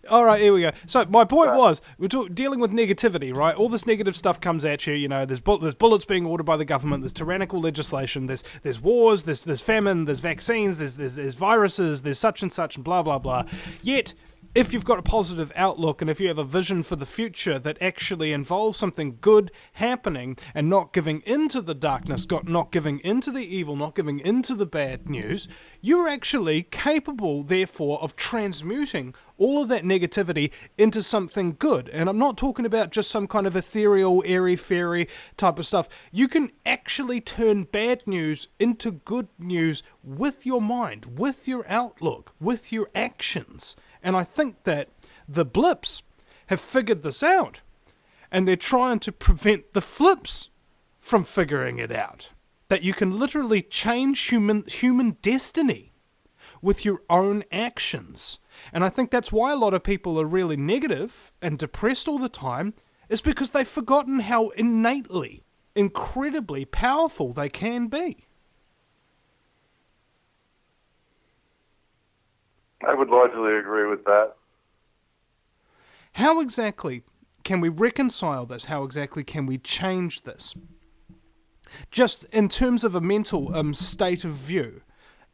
All right, here we go. So my point was, we're dealing with negativity, right? All this negative stuff comes at you. You know, there's bullets being ordered by the government. There's tyrannical legislation. There's wars. There's famine. There's vaccines. There's viruses. There's such and such and blah blah blah. Yet, if you've got a positive outlook and if you have a vision for the future that actually involves something good happening and not giving into the darkness, not giving into the evil, not giving into the bad news, you're actually capable, therefore, of transmuting all of that negativity into something good. And I'm not talking about just some kind of ethereal, airy-fairy type of stuff. You can actually turn bad news into good news with your mind, with your outlook, with your actions. And I think that the blips have figured this out. And they're trying to prevent the flips from figuring it out. That you can literally change human destiny with your own actions. And I think that's why a lot of people are really negative and depressed all the time, is because they've forgotten how innately, incredibly powerful they can be. I would largely agree with that. How exactly can we reconcile this? How exactly can we change this? Just in terms of a mental state of view,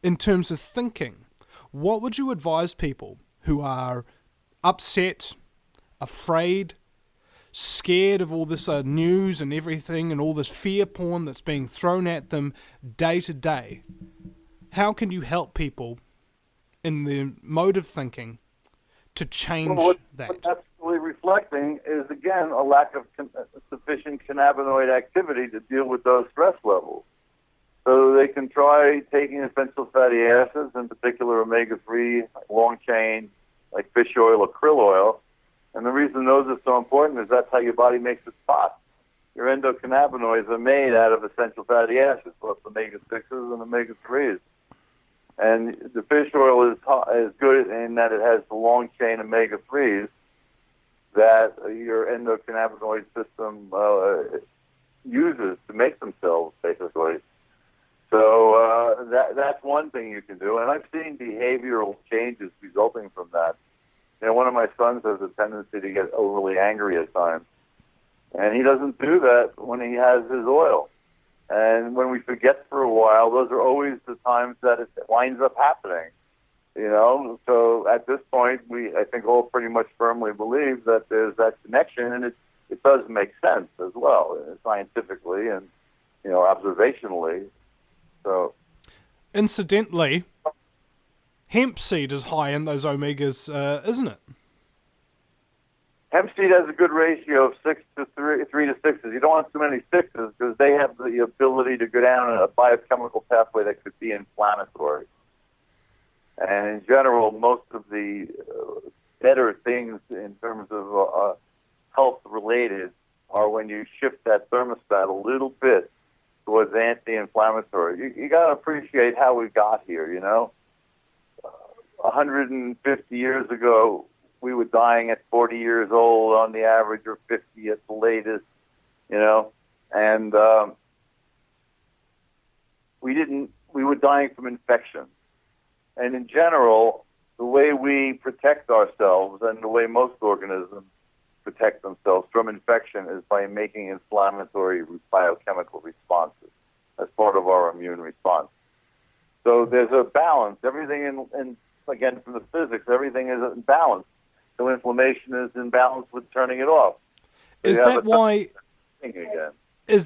in terms of thinking, what would you advise people who are upset, afraid, scared of all this news and everything and all this fear porn that's being thrown at them day to day? How can you help people in the mode of thinking to change that? What that's really reflecting is, again, a lack of sufficient cannabinoid activity to deal with those stress levels. So they can try taking essential fatty acids, in particular omega-3, long chain, like fish oil or krill oil. And the reason those are so important is that's how your body makes its pot. Your endocannabinoids are made out of essential fatty acids, both omega-6s and omega-3s. And the fish oil is good in that it has the long-chain omega-3s that your endocannabinoid system uses to make themselves, basically. So that's one thing you can do. And I've seen behavioral changes resulting from that. You know, one of my sons has a tendency to get overly angry at times. And he doesn't do that when he has his oil. And when we forget for a while, those are always the times that it winds up happening. You know, so at this point, I think all pretty much firmly believe that there's that connection, and it does make sense as well, scientifically and, you know, observationally. So, incidentally, hemp seed is high in those omegas, isn't it? Hemp seed has a good ratio of 3 to 6s. You don't want too many 6s because they have the ability to go down a biochemical pathway that could be inflammatory. And in general, most of the better things in terms of health-related are when you shift that thermostat a little bit towards anti-inflammatory. You got to appreciate how we got here, you know. 150 years ago, we were dying at 40 years old on the average, or 50 at the latest, you know, and we were dying from infection. And in general, the way we protect ourselves and the way most organisms protect themselves from infection is by making inflammatory biochemical responses as part of our immune response. So there's a balance. Everything in again, from the physics, everything is in balance. So inflammation is in balance with turning it off. So is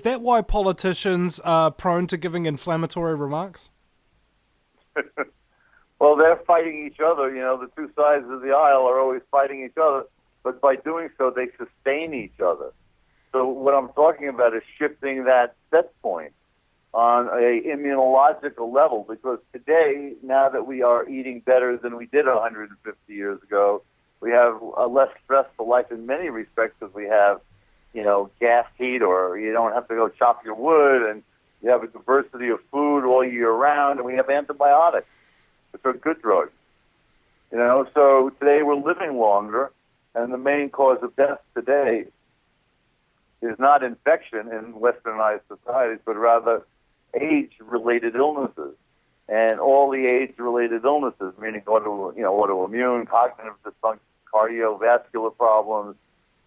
that why politicians are prone to giving inflammatory remarks? Well, they're fighting each other. You know, the two sides of the aisle are always fighting each other, but by doing so, they sustain each other. So what I'm talking about is shifting that set point on a immunological level, because today, now that we are eating better than we did 150 years ago, we have a less stressful life in many respects because we have, you know, gas heat, or you don't have to go chop your wood, and you have a diversity of food all year round, and we have antibiotics, which are good drugs. You know, so today we're living longer, and the main cause of death today is not infection in westernized societies, but rather age-related illnesses. And all the age-related illnesses, meaning autoimmune, cognitive dysfunction, cardiovascular problems,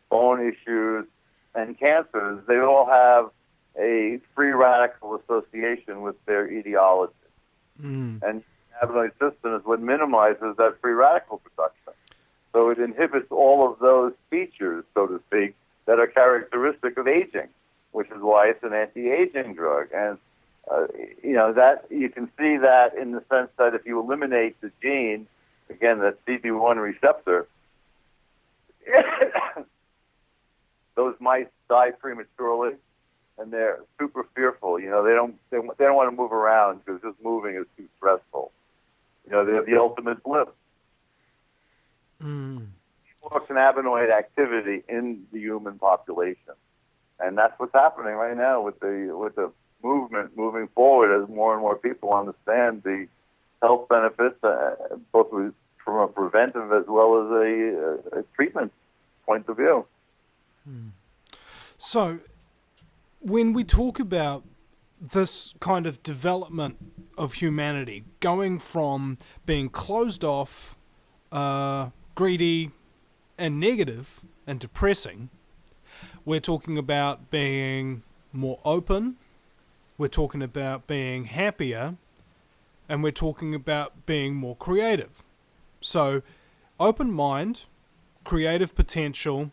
bone issues, and cancers, they all have a free radical association with their etiology. And the cannabinoid system is what minimizes that free radical production. So it inhibits all of those features, so to speak, that are characteristic of aging, which is why it's an anti-aging drug. And you know, that you can see that in the sense that if you eliminate the gene, again, that CB1 receptor, those mice die prematurely, and they're super fearful. You know, they don't want to move around because just moving is too stressful. You know, they have the ultimate blip. More cannabinoid activity in the human population, and that's what's happening right now with the movement moving forward as more and more people understand the health benefits, both from a preventive as well as a treatment point of view. So, when we talk about this kind of development of humanity, going from being closed off, greedy, and negative, and depressing, we're talking about being more open, we're talking about being happier, and we're talking about being more creative. So, open mind, creative potential,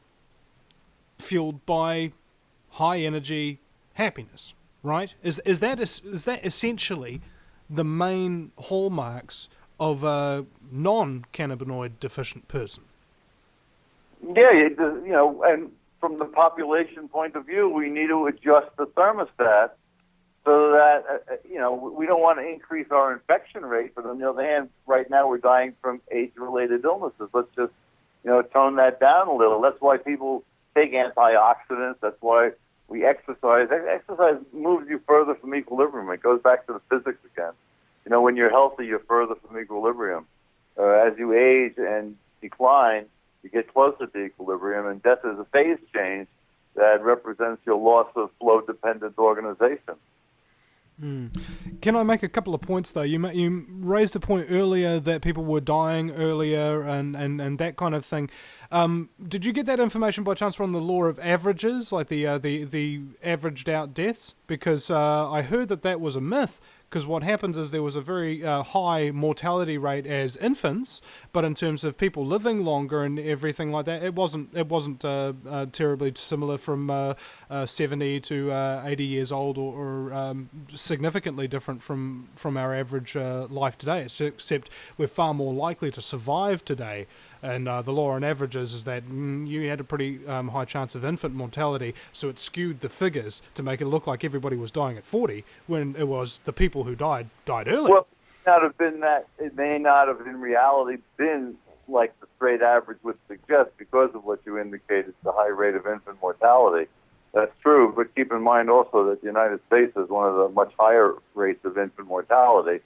fueled by high energy happiness, right? Is that essentially the main hallmarks of a non-cannabinoid deficient person? Yeah, you know, and from the population point of view, we need to adjust the thermostat so that, you know, we don't want to increase our infection rate, but on the other hand, right now we're dying from age-related illnesses. Let's just, you know, tone that down a little. That's why people take antioxidants. That's why we exercise. Exercise moves you further from equilibrium. It goes back to the physics again. You know, when you're healthy, you're further from equilibrium. As you age and decline, you get closer to equilibrium, and death is a phase change that represents your loss of flow-dependent organization. Can I make a couple of points, though? You raised a point earlier that people were dying earlier and that kind of thing. Did you get that information by chance from the law of averages, like the averaged out deaths? Because I heard that was a myth. Because what happens is there was a very high mortality rate as infants, but in terms of people living longer and everything like that, it wasn't terribly similar from 70 to 80 years old, or significantly different from our average life today. Except we're far more likely to survive today. And the law on averages is that you had a pretty high chance of infant mortality, so it skewed the figures to make it look like everybody was dying at 40, when it was the people who died early. Well, it may not have in reality been like the straight average would suggest because of what you indicated, the high rate of infant mortality. That's true, but keep in mind also that the United States has one of the much higher rates of infant mortality.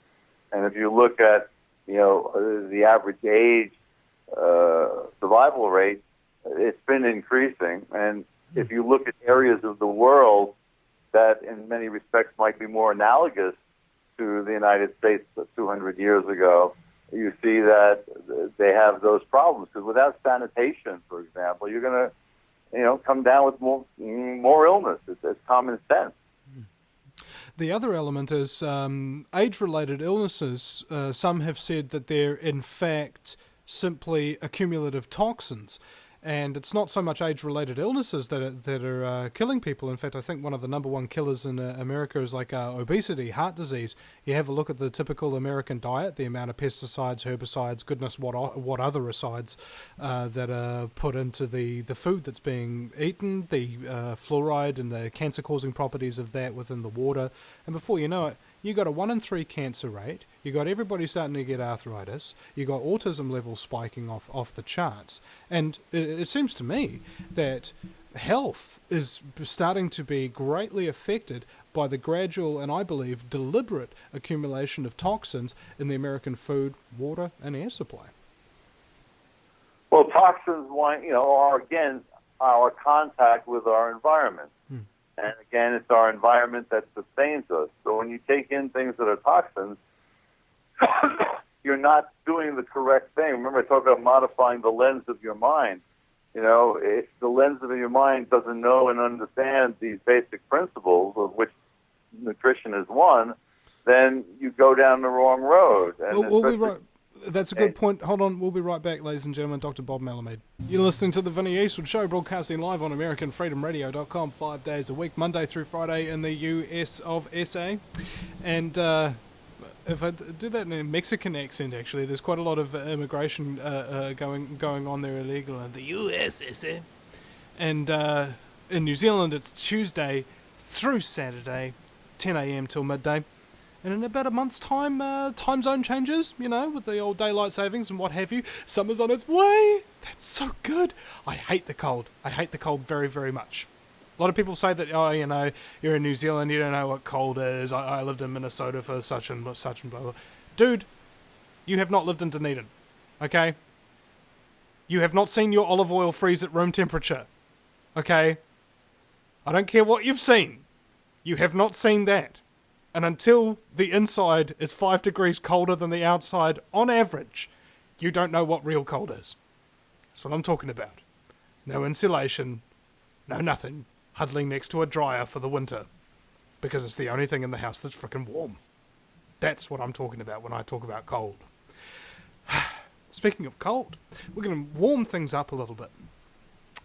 And if you look at, the average age survival rate, it's been increasing. And if you look at areas of the world that in many respects might be more analogous to the United States 200 years ago, you see that they have those problems. Because without sanitation, for example, you're going to come down with more illness. It's common sense. The other element is age-related illnesses. Some have said that they're in fact simply accumulative toxins, and it's not so much age-related illnesses that are killing people. In fact, I think one of the number one killers in America is like obesity, heart disease. You have a look at the typical American diet, the amount of pesticides, herbicides, goodness what other asides that are put into the food that's being eaten, the fluoride and the cancer-causing properties of that within the water, and before you know it, you got a 1 in 3 cancer rate, you got everybody starting to get arthritis, you got autism levels spiking off the charts, and it seems to me that health is starting to be greatly affected by the gradual and I believe deliberate accumulation of toxins in the American food, water, and air supply. Well, toxins, are again our contact with our environment. And again, it's our environment that sustains us. So when you take in things that are toxins, you're not doing the correct thing. Remember, I talked about modifying the lens of your mind. If the lens of your mind doesn't know and understand these basic principles, of which nutrition is one, then you go down the wrong road. And that's a good point. Hold on, we'll be right back, ladies and gentlemen. Dr. Bob Melamede. You're listening to the Vinny Eastwood Show, broadcasting live on AmericanFreedomRadio.com 5 days a week, Monday through Friday in the US of SA. And if I do that in a Mexican accent, actually, there's quite a lot of immigration going on there illegal in the US, SA. And in New Zealand, it's Tuesday through Saturday, 10 a.m. till midday. And in about a month's time, time zone changes, with the old daylight savings and what have you. Summer's on its way. That's so good. I hate the cold. I hate the cold very, very much. A lot of people say that, you're in New Zealand, you don't know what cold is. I lived in Minnesota for such and blah, blah. Dude, you have not lived in Dunedin, okay? You have not seen your olive oil freeze at room temperature, okay? I don't care what you've seen. You have not seen that. And until the inside is 5 degrees colder than the outside, on average, you don't know what real cold is. That's what I'm talking about. No insulation, no nothing, huddling next to a dryer for the winter, because it's the only thing in the house that's frickin' warm. That's what I'm talking about when I talk about cold. Speaking of cold, we're going to warm things up a little bit.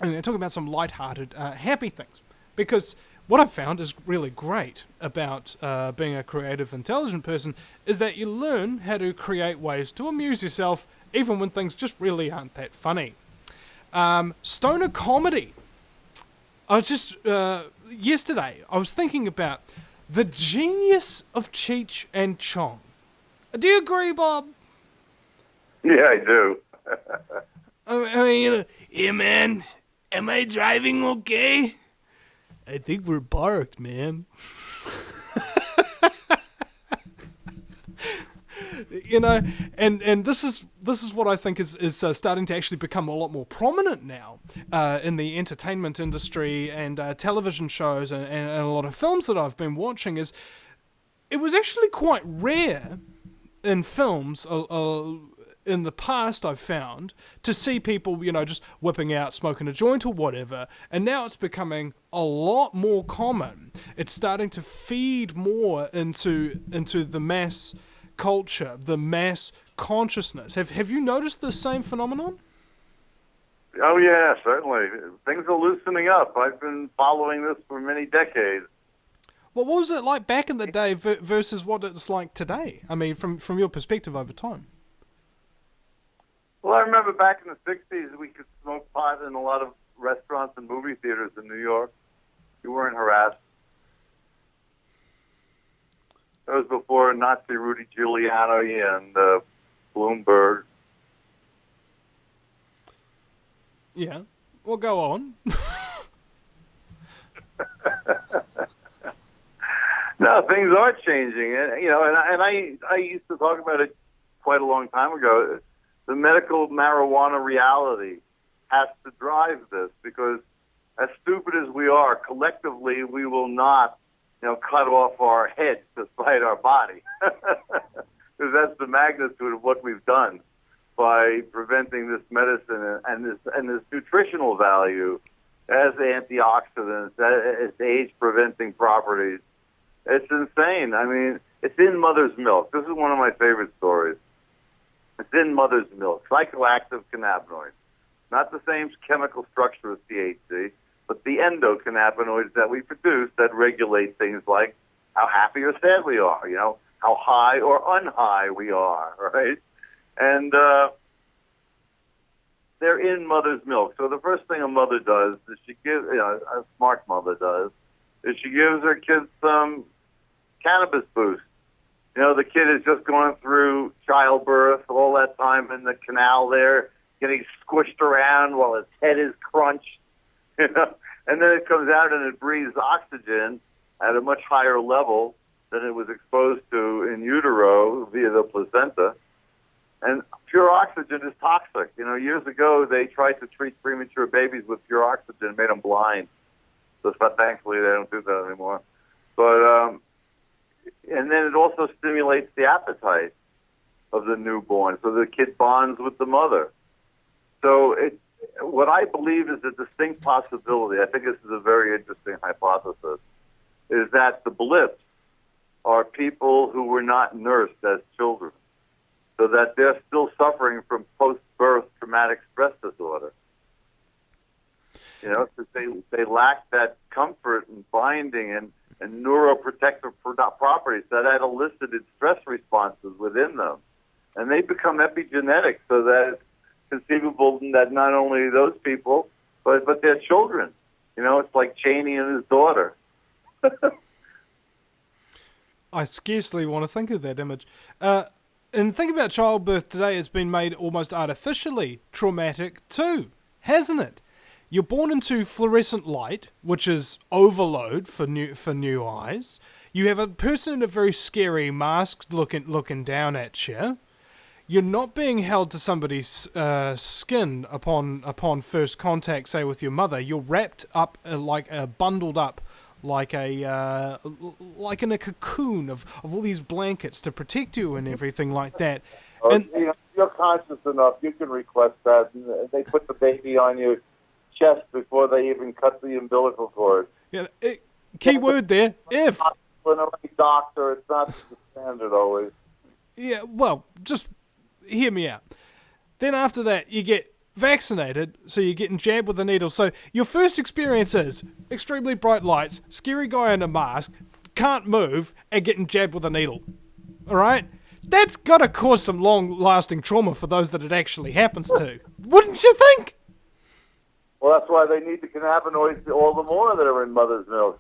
And we're going to talk about some light-hearted, happy things, because what I've found is really great about being a creative, intelligent person is that you learn how to create ways to amuse yourself even when things just really aren't that funny. Stoner comedy. I was just, yesterday, I was thinking about the genius of Cheech and Chong. Do you agree, Bob? Yeah, I do. I mean, hey man, am I driving okay? I think we're parked, man. You know, and this is what I think is starting to actually become a lot more prominent now in the entertainment industry and television shows and a lot of films that I've been watching. Is it was actually quite rare in films in the past, I've found, to see people, you know, just whipping out, smoking a joint or whatever, and now it's becoming a lot more common. It's starting to feed more into the mass culture, the mass consciousness. Have you noticed the same phenomenon? Oh, yeah, certainly. Things are loosening up. I've been following this for many decades. Well, what was it like back in the day versus what it's like today? I mean, from your perspective over time. Well, I remember back in the 60s, we could smoke pot in a lot of restaurants and movie theaters in New York. You weren't harassed. That was before Nazi Rudy Giuliani and Bloomberg. Yeah. Well, go on. No, things are changing, and you know, and I used to talk about it quite a long time ago. The medical marijuana reality has to drive this, because as stupid as we are, collectively we will not, you know, cut off our heads to spite our body, because that's the magnitude of what we've done by preventing this medicine and this nutritional value as antioxidants, as age-preventing properties. It's insane. I mean, it's in mother's milk. This is one of my favorite stories. It's in mother's milk. Psychoactive cannabinoids. Not the same chemical structure as THC, but the endocannabinoids that we produce that regulate things like how happy or sad we are, you know, how high or unhigh we are, right? And they're in mother's milk. So the first thing a mother does is she gives, you know, a smart mother does, is she gives her kids some cannabis boost. You know, the kid is just going through childbirth, all that time in the canal there, getting squished around while his head is crunched, you know, and then it comes out and it breathes oxygen at a much higher level than it was exposed to in utero via the placenta. And pure oxygen is toxic. You know, years ago they tried to treat premature babies with pure oxygen and made them blind. So thankfully they don't do that anymore. But and then it also stimulates the appetite of the newborn, so the kid bonds with the mother. So what I believe is a distinct possibility, I think this is a very interesting hypothesis, is that the blips are people who were not nursed as children, so that they're still suffering from post-birth traumatic stress disorder. You know, because they lack that comfort and binding and neuroprotective properties that had elicited stress responses within them. And they become epigenetic, so that it's conceivable that not only those people, but their children. You know, it's like Cheney and his daughter. I scarcely want to think of that image. And think about childbirth today, it's been made almost artificially traumatic too, hasn't it? You're born into fluorescent light, which is overload for new eyes. You have a person in a very scary mask looking down at you. You're not being held to somebody's skin upon first contact, say with your mother. You're wrapped up bundled up like in a cocoon of all these blankets to protect you and everything like that. And you know, you're conscious enough, you can request that. They put the baby on your chest before they even cut the umbilical cord. Yeah, key word there, if. For an doctor, it's not the standard always. Yeah, well, just hear me out. Then after that, you get vaccinated, so you're getting jabbed with a needle. So your first experience is extremely bright lights, scary guy in a mask, can't move, and getting jabbed with a needle. All right? That's got to cause some long-lasting trauma for those that it actually happens to. Wouldn't you think? Well, that's why they need the cannabinoids all the more that are in mother's milk.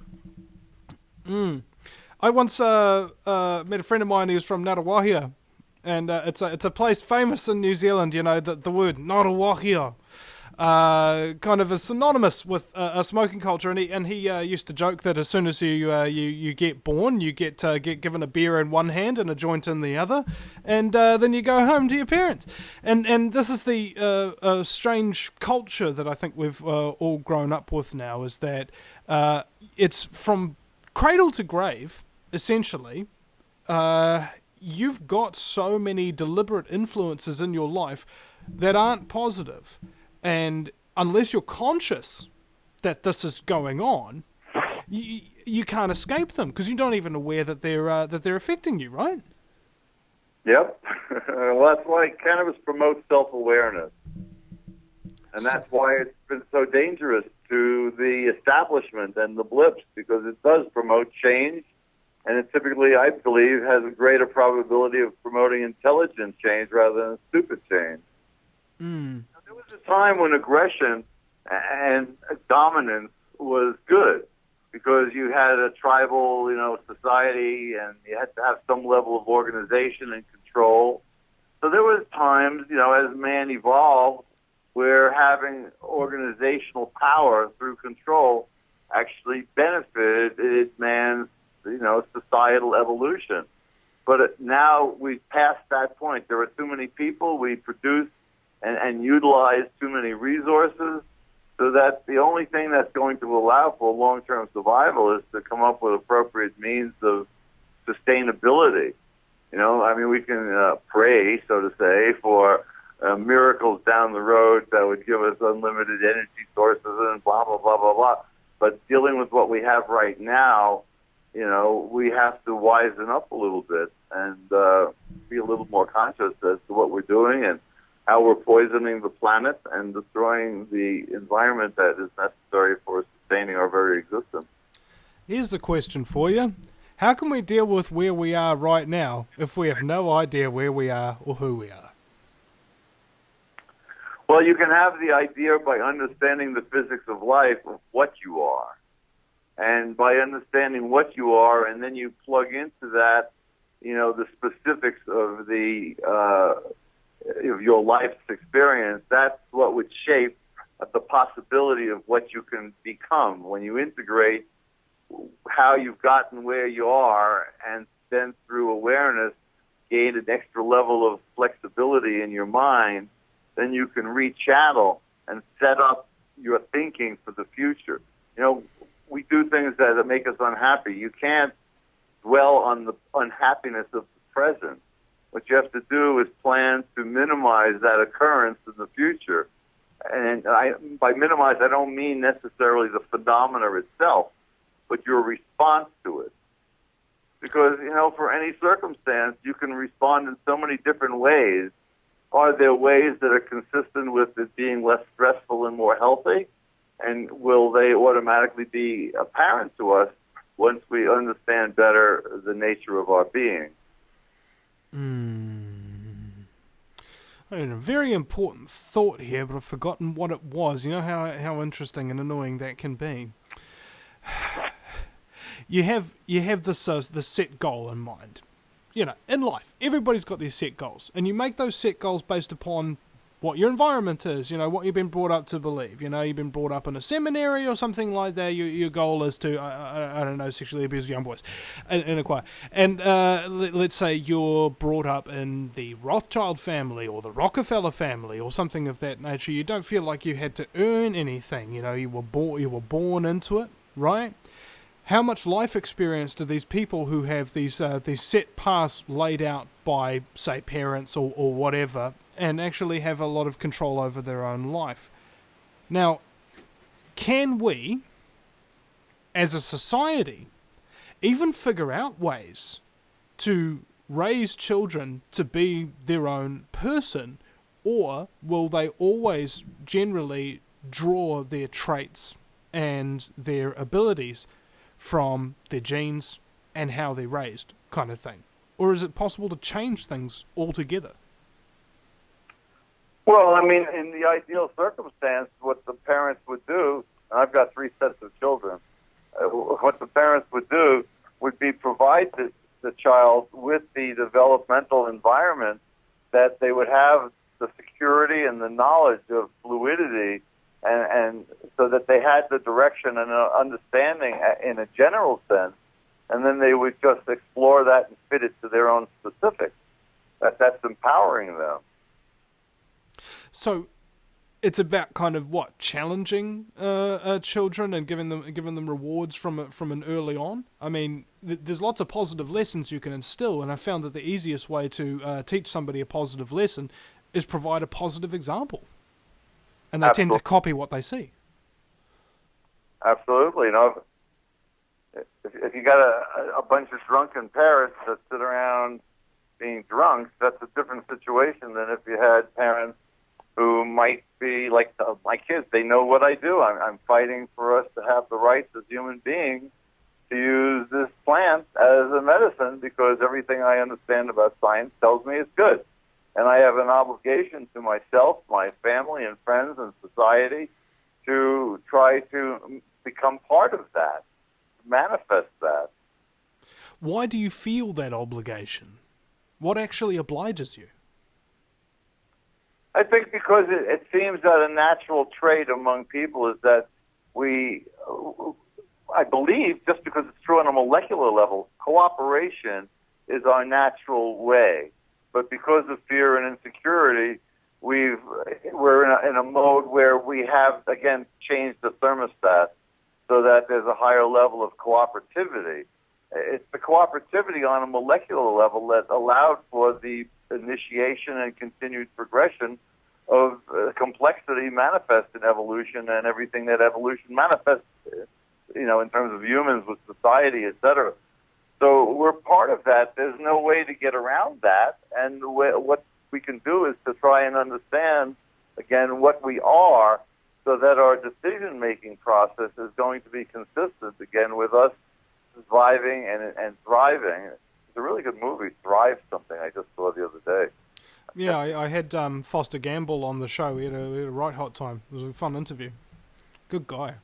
I once met a friend of mine who was from Ngaruawahia, and it's a place famous in New Zealand, you know, the word Ngaruawahia. kind of is synonymous with a smoking culture, and he used to joke that as soon as you get born, you get given a beer in one hand and a joint in the other, and then you go home to your parents, and this is the strange culture that I think we've all grown up with now, is that it's from cradle to grave, essentially. You've got so many deliberate influences in your life that aren't positive. And unless you're conscious that this is going on, you can't escape them, because you're not even aware that they're affecting you, right? Yep. Well, that's why cannabis promotes self-awareness. And that's why it's been so dangerous to the establishment and the blips, because it does promote change. And it typically, I believe, has a greater probability of promoting intelligent change rather than stupid change. Mm. There was a time when aggression and dominance was good, because you had a tribal, society, and you had to have some level of organization and control. So there was times, as man evolved, where having organizational power through control actually benefited man's, societal evolution. But now we've passed that point. There are too many people. We produce and utilize too many resources, so that the only thing that's going to allow for long-term survival is to come up with appropriate means of sustainability. We can pray, so to say, for miracles down the road that would give us unlimited energy sources and blah, blah, blah, blah, blah. But dealing with what we have right now, we have to wisen up a little bit and be a little more conscious as to what we're doing and how we're poisoning the planet and destroying the environment that is necessary for sustaining our very existence. Here's the question for you. How can we deal with where we are right now if we have no idea where we are or who we are? Well, you can have the idea by understanding the physics of life of what you are. And by understanding what you are, and then you plug into that, the specifics of of your life's experience, that's what would shape the possibility of what you can become when you integrate how you've gotten where you are, and then through awareness gain an extra level of flexibility in your mind. Then you can rechannel and set up your thinking for the future. We do things that make us unhappy. You can't dwell on the unhappiness of the present. What you have to do is plan to minimize that occurrence in the future. And by minimize, I don't mean necessarily the phenomena itself, but your response to it. Because, for any circumstance, you can respond in so many different ways. Are there ways that are consistent with it being less stressful and more healthy? And will they automatically be apparent to us once we understand better the nature of our being? A very important thought here, but I've forgotten what it was. You know how interesting and annoying that can be. You have this set goal in mind. In life, everybody's got these set goals, and you make those set goals based upon what your environment is, what you've been brought up to believe. You've been brought up in a seminary or something like that. Your goal is to, I don't know, sexually abuse young boys in a choir. And let's say you're brought up in the Rothschild family or the Rockefeller family or something of that nature. You don't feel like you had to earn anything. You were born into it, right? How much life experience do these people who have these set paths laid out by, say, parents or whatever, and actually have a lot of control over their own life? Now, can we, as a society, even figure out ways to raise children to be their own person, or will they always generally draw their traits and their abilities from their genes and how they're raised, kind of thing? Or is it possible to change things altogether? Well, in the ideal circumstance, what the parents would do, and I've got 3 sets of children, what the parents would do would be provide the child with the developmental environment that they would have the security and the knowledge of fluidity, and so that they had the direction and understanding in a general sense, and then they would just explore that and fit it to their own specifics. That's empowering them. So it's about kind of what, challenging children and giving them rewards from an early on. I mean, there's lots of positive lessons you can instill, and I found that the easiest way to teach somebody a positive lesson is provide a positive example, and they tend to copy what they see. Absolutely, you know, if you got a bunch of drunken parents that sit around being drunk, that's a different situation than if you had parents who might be like my kids. They know what I do. I'm fighting for us to have the rights as human beings to use this plant as a medicine, because everything I understand about science tells me it's good. And I have an obligation to myself, my family and friends and society to try to become part of that, manifest that. Why do you feel that obligation? What actually obliges you? I think because it seems that a natural trait among people is that I believe, just because it's true on a molecular level, cooperation is our natural way. But because of fear and insecurity, we're in a mode where we have, again, changed the thermostat so that there's a higher level of cooperativity. It's the cooperativity on a molecular level that allowed for the initiation and continued progression of complexity manifest in evolution and everything that evolution manifests, you know, in terms of humans with society, etc. So we're part of that. There's no way to get around that. And what we can do is to try and understand, again, what we are, so that our decision-making process is going to be consistent, again, with us surviving and thriving. It's a really good movie, Thrive something, I just saw the other day. Yeah, I had Foster Gamble on the show. We had a right hot time. It was a fun interview. Good guy.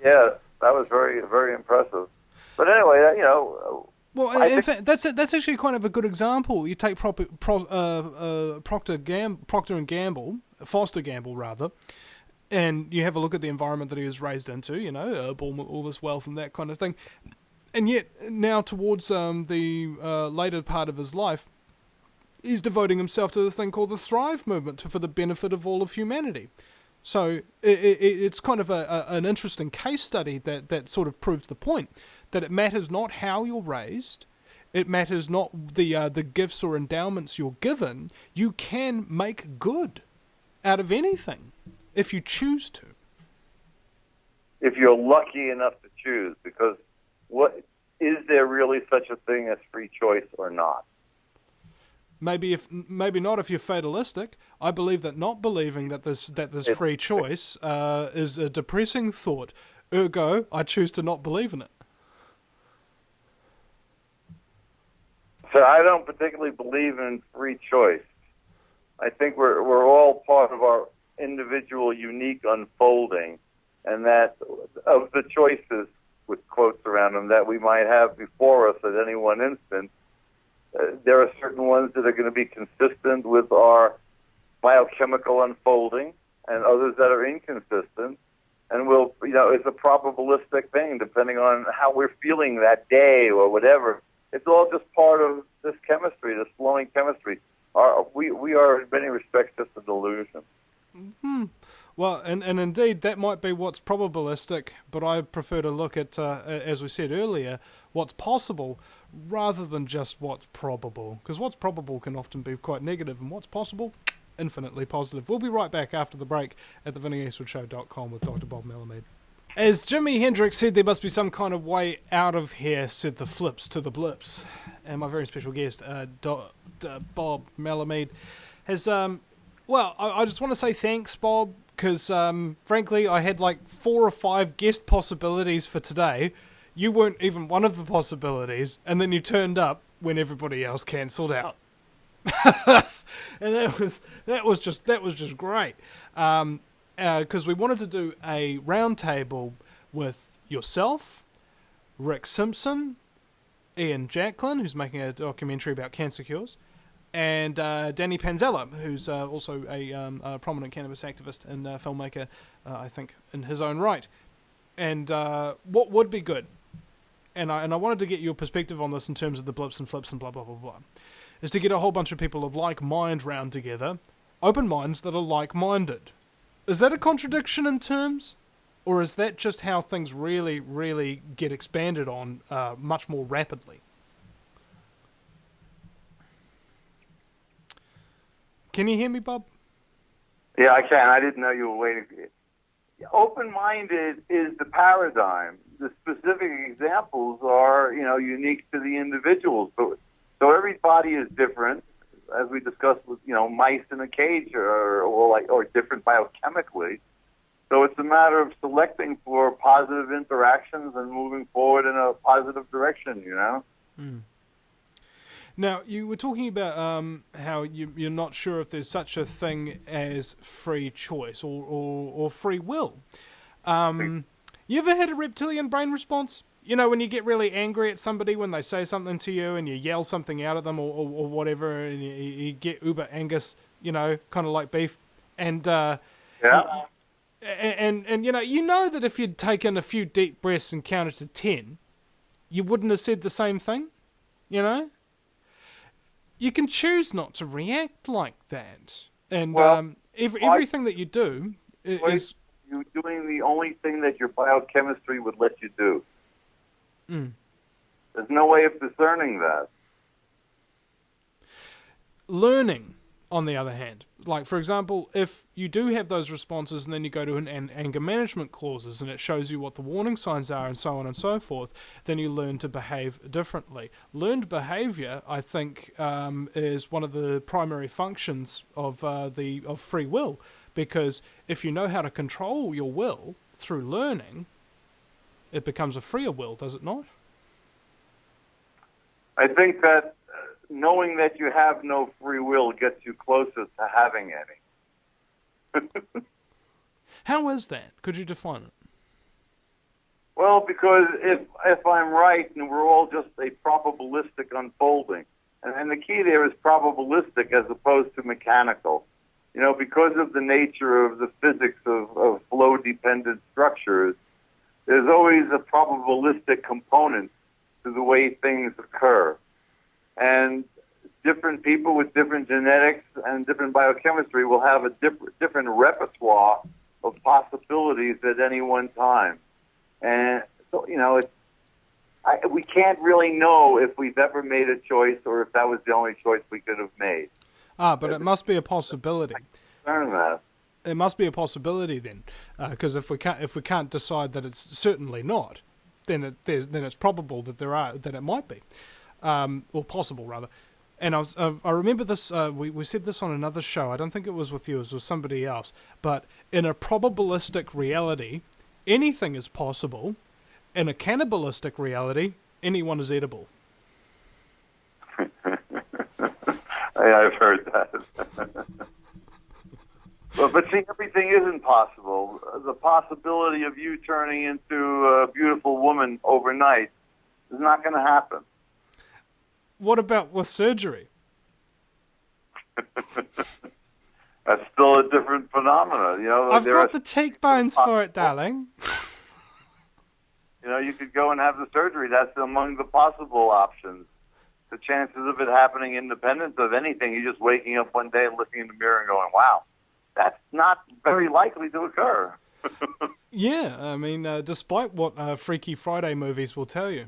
Yeah, that was very, very impressive. But anyway, you know... Well, in fact, that's actually kind of a good example. You take Procter and Gamble, Foster Gamble rather, and you have a look at the environment that he was raised into, you know, all this wealth and that kind of thing. And yet, now towards the later part of his life, he's devoting himself to this thing called the Thrive movement for the benefit of all of humanity. So it's kind of an interesting case study that sort of proves the point, that it matters not how you're raised, it matters not the gifts or endowments you're given. You can make good out of anything if you choose to. If you're lucky enough to choose, because what is there really such a thing as free choice or not? Maybe not if you're fatalistic. I believe that not believing that there's free choice is a depressing thought. Ergo, I choose to not believe in it. So I don't particularly believe in free choice. I think we're all part of our individual, unique unfolding, and that of the choices, with quotes around them, that we might have before us at any one instant, there are certain ones that are going to be consistent with our biochemical unfolding, and others that are inconsistent. And will, you know, it's a probabilistic thing depending on how we're feeling that day or whatever. It's all just part of this chemistry, this flowing chemistry. We are, in many respects, just a delusion. Mm-hmm. Well, and indeed, that might be what's probabilistic, but I prefer to look at, as we said earlier, what's possible rather than just what's probable. Because what's probable can often be quite negative, and what's possible, infinitely positive. We'll be right back after the break at thevinnieeastwoodshow.com with Dr. Bob Melamede. As Jimi Hendrix said, there must be some kind of way out of here, said the flips to the blips. And my very special guest, Bob Melamede, has... Well, I just want to say thanks, Bob, because frankly, I had like 4 or 5 guest possibilities for today. You weren't even one of the possibilities, and then you turned up when everybody else cancelled out. And that was just great. Because we wanted to do a roundtable with yourself, Rick Simpson, Ian Jacklin, who's making a documentary about cancer cures, and Danny Panzella, who's also a prominent cannabis activist and filmmaker, I think, in his own right. And what would be good, and I wanted to get your perspective on this in terms of the blips and flips and blah, blah, blah, blah, is to get a whole bunch of people of like mind round together, open minds that are like-minded. Is that a contradiction in terms? Or is that just how things really, really get expanded on much more rapidly? Can you hear me, Bob? Yeah, I can. I didn't know you were waiting. Open-minded is the paradigm. The specific examples are, unique to the individuals. So everybody is different, as we discussed with, mice in a cage or different biochemically. So it's a matter of selecting for positive interactions and moving forward in a positive direction, Mm. Now, you were talking about how you're not sure if there's such a thing as free choice or free will. You ever had a reptilian brain response? When you get really angry at somebody when they say something to you and you yell something out at them or whatever, and you get uber angus, kind of like beef. And, Yeah. And you know that if you'd taken a few deep breaths and counted to 10, you wouldn't have said the same thing, You can choose not to react like that. And everything that you do is... You're doing the only thing that your biochemistry would let you do. Mm. There's no way of discerning that. Learning, on the other hand, like, for example, if you do have those responses and then you go to an anger management clauses and it shows you what the warning signs are and so on and so forth, then you learn to behave differently. Learned behavior, I think, is one of the primary functions of free will, because if you know how to control your will through learning, it becomes a freer will, does it not? I think that knowing that you have no free will gets you closer to having any. How is that? Could you define it? Well, because if I'm right and we're all just a probabilistic unfolding, and the key there is probabilistic as opposed to mechanical. Because of the nature of the physics of flow-dependent structures, there's always a probabilistic component to the way things occur. And different people with different genetics and different biochemistry will have a different repertoire of possibilities at any one time. And so, we can't really know if we've ever made a choice or if that was the only choice we could have made. But it must be a possibility. Learn that. It must be a possibility then, because if we can't decide that it's certainly not, then it's probable that that it might be, or possible rather. And I remember this. We said this on another show. I don't think it was with you. It was with somebody else. But in a probabilistic reality, anything is possible. In a cannibalistic reality, anyone is edible. I've heard that. But see, everything isn't possible. The possibility of you turning into a beautiful woman overnight is not going to happen. What about with surgery? That's still a different phenomenon. I've got the cheekbones for it, darling. You could go and have the surgery. That's among the possible options. The chances of it happening independent of anything, you're just waking up one day and looking in the mirror and going, wow, that's not very likely to occur. Yeah, I mean, despite what Freaky Friday movies will tell you.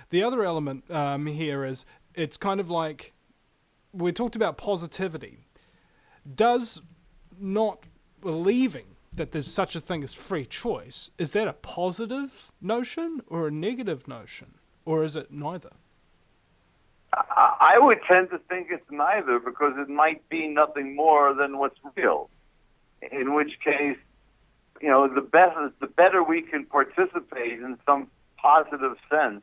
The other element here is, it's kind of like, we talked about positivity. Does not believing that there's such a thing as free choice, is that a positive notion or a negative notion? Or is it neither? I would tend to think it's neither, because it might be nothing more than what's real. In which case, the better we can participate in some positive sense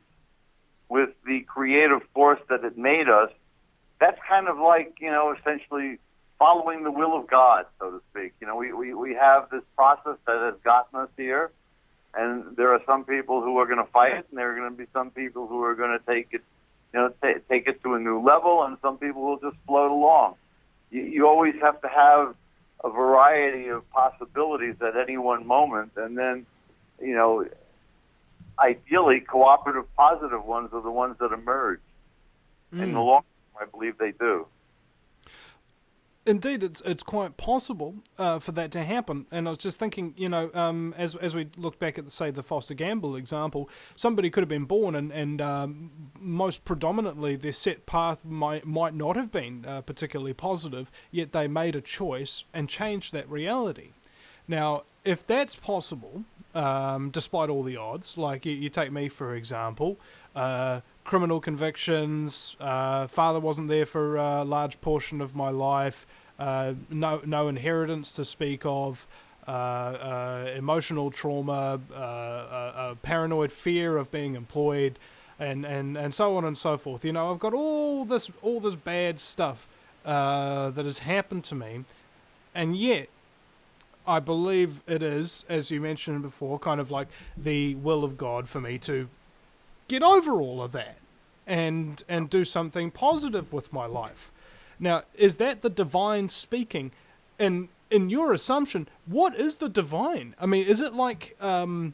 with the creative force that it made us, that's kind of like, essentially following the will of God, so to speak. We have this process that has gotten us here. And there are some people who are going to fight it, and there are going to be some people who are going to take it take it to a new level, and some people will just float along. You always have to have a variety of possibilities at any one moment, and then, ideally, cooperative, positive ones are the ones that emerge. In the long term, I believe they do. Indeed, it's quite possible for that to happen. And I was just thinking, as we look back at, say, the Foster Gamble example, somebody could have been born and most predominantly their set path might not have been particularly positive, yet they made a choice and changed that reality. Now, if that's possible, despite all the odds, like you take me for example, criminal convictions, father wasn't there for a large portion of my life, no inheritance to speak of, emotional trauma, paranoid fear of being employed, and so on and so forth. I've got all this bad stuff that has happened to me, and yet I believe it is, as you mentioned before, kind of like the will of God for me to get over all of that and do something positive with my life. Now, is that the divine speaking? And in your assumption, what is the divine? I mean, is it like, in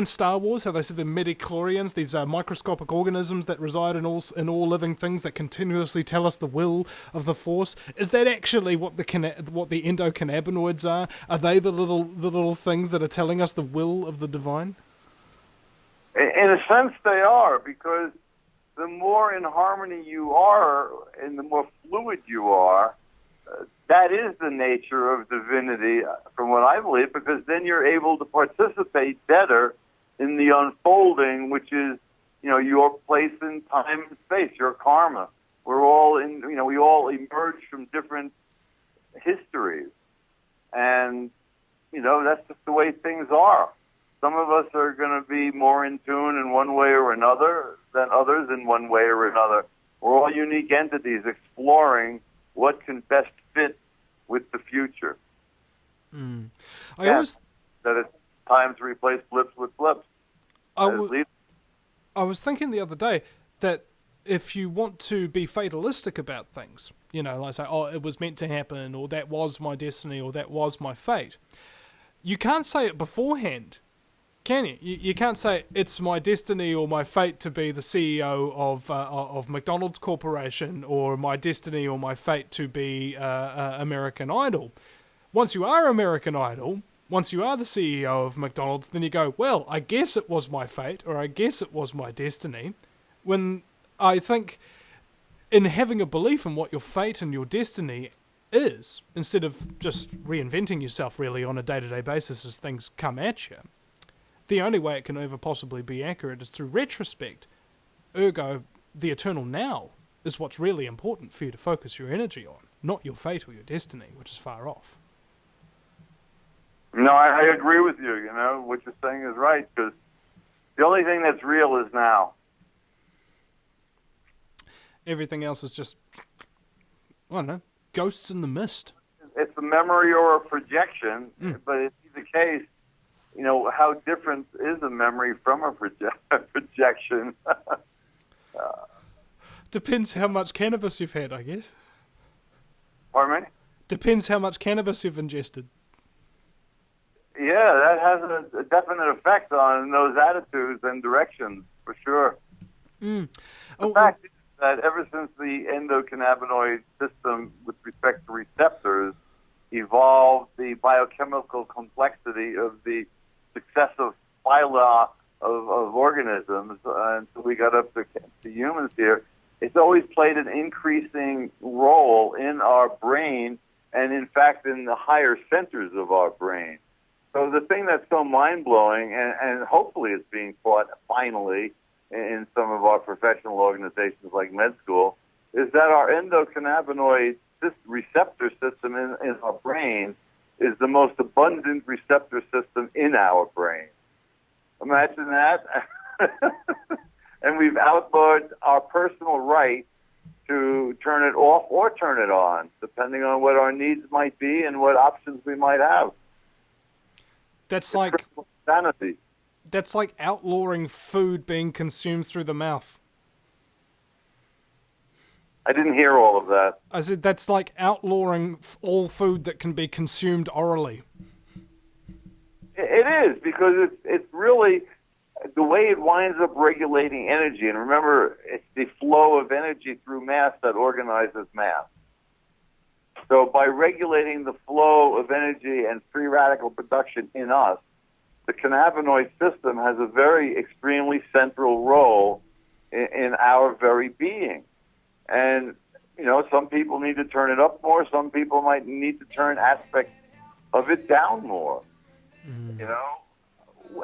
Star Wars, how they say the midichlorians, these microscopic organisms that reside in all living things that continuously tell us the will of the Force? Is that actually what the endocannabinoids are? Are they the little things that are telling us the will of the divine? In a sense, they are, because the more in harmony you are and the more fluid you are, that is the nature of divinity, from what I believe, because then you're able to participate better in the unfolding, which is, your place in time and space, your karma. We're all we all emerge from different histories. And, that's just the way things are. Some of us are going to be more in tune in one way or another than others in one way or another. We're all unique entities exploring what can best fit with the future. That it's time to replace blips with blips. I was thinking the other day that if you want to be fatalistic about things, like say, it was meant to happen, or that was my destiny, or that was my fate, you can't say it beforehand, can you? You can't say it's my destiny or my fate to be the CEO of McDonald's Corporation, or my destiny or my fate to be American Idol. Once you are American Idol, once you are the CEO of McDonald's, then you go, well, I guess it was my fate, or I guess it was my destiny. When I think in having a belief in what your fate and your destiny is, instead of just reinventing yourself really on a day-to-day basis as things come at you, the only way it can ever possibly be accurate is through retrospect. Ergo, the eternal now is what's really important for you to focus your energy on, not your fate or your destiny, which is far off. No, I agree with you. What you're saying is right, because the only thing that's real is now. Everything else is just, I don't know, ghosts in the mist. It's a memory or a projection, but it's the case. How different is a memory from a projection? Depends how much cannabis you've had, I guess. Pardon me? Depends how much cannabis you've ingested. Yeah, that has a definite effect on those attitudes and directions, for sure. The fact is that ever since the endocannabinoid system with respect to receptors evolved, the biochemical complexity of the successive phyla of organisms until we got up to humans here, it's always played an increasing role in our brain and, in fact, in the higher centers of our brain. So the thing that's so mind-blowing, and hopefully it's being taught finally in some of our professional organizations like med school, is that our endocannabinoid receptor system in our brain is the most abundant receptor system in our brain. Imagine that. And we've outlawed our personal right to turn it off or turn it on, depending on what our needs might be and what options we might have. That's like sanity. That's like outlawing food being consumed through the mouth. I didn't hear all of that. I said that's like outlawing all food that can be consumed orally. It is, because it's really the way it winds up regulating energy. And remember, it's the flow of energy through mass that organizes mass. So by regulating the flow of energy and free radical production in us, the cannabinoid system has a very extremely central role in our very being. And, you know, some people need to turn it up more. Some people might need to turn aspects of it down more. You know,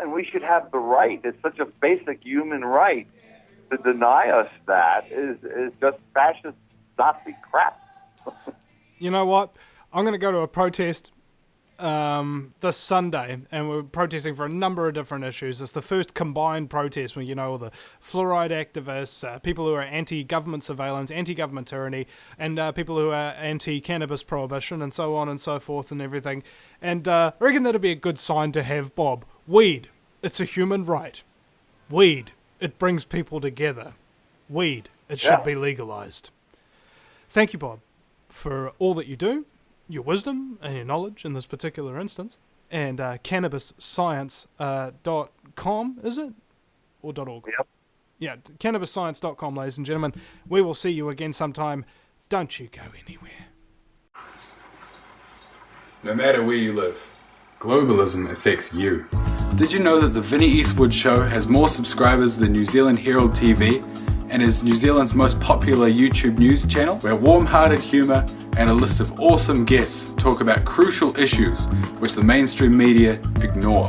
and we should have the right. It's such a basic human right. To deny us that is just fascist Nazi crap. You know what? I'm going to go to a protest this Sunday, and we're protesting for a number of different issues. It's the first combined protest where, you know, all the fluoride activists, people who are anti-government surveillance, anti-government tyranny, and people who are anti-cannabis prohibition, and so on and so forth and everything. And I reckon that'd be a good sign to have, Bob. Weed, it's a human right. Weed, it brings people together. Weed, it should be legalized. Thank you, Bob, for all that you do, your wisdom and your knowledge in this particular instance, and cannabisscience.com, is it? Or .org? Yep. Yeah, cannabisscience.com, ladies and gentlemen. We will see you again sometime. Don't you go anywhere. No matter where you live, globalism affects you. Did you know that the Vinny Eastwood Show has more subscribers than New Zealand Herald TV and is New Zealand's most popular YouTube news channel, where warm-hearted humour and a list of awesome guests talk about crucial issues which the mainstream media ignore.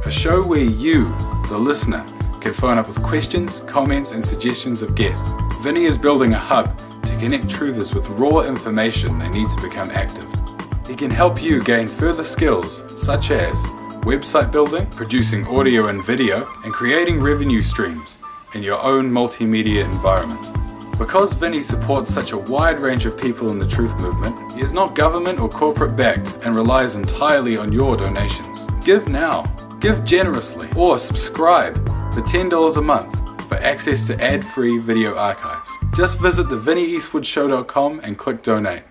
A show where you, the listener, can phone up with questions, comments and suggestions of guests. Vinny is building a hub to connect truthers with raw information they need to become active. He can help you gain further skills such as website building, producing audio and video, and creating revenue streams in your own multimedia environment. Because Vinny supports such a wide range of people in the truth movement, he is not government or corporate backed and relies entirely on your donations. Give now, give generously, or subscribe for $10 a month for access to ad-free video archives. Just visit thevinnieeastwoodshow.com and click donate.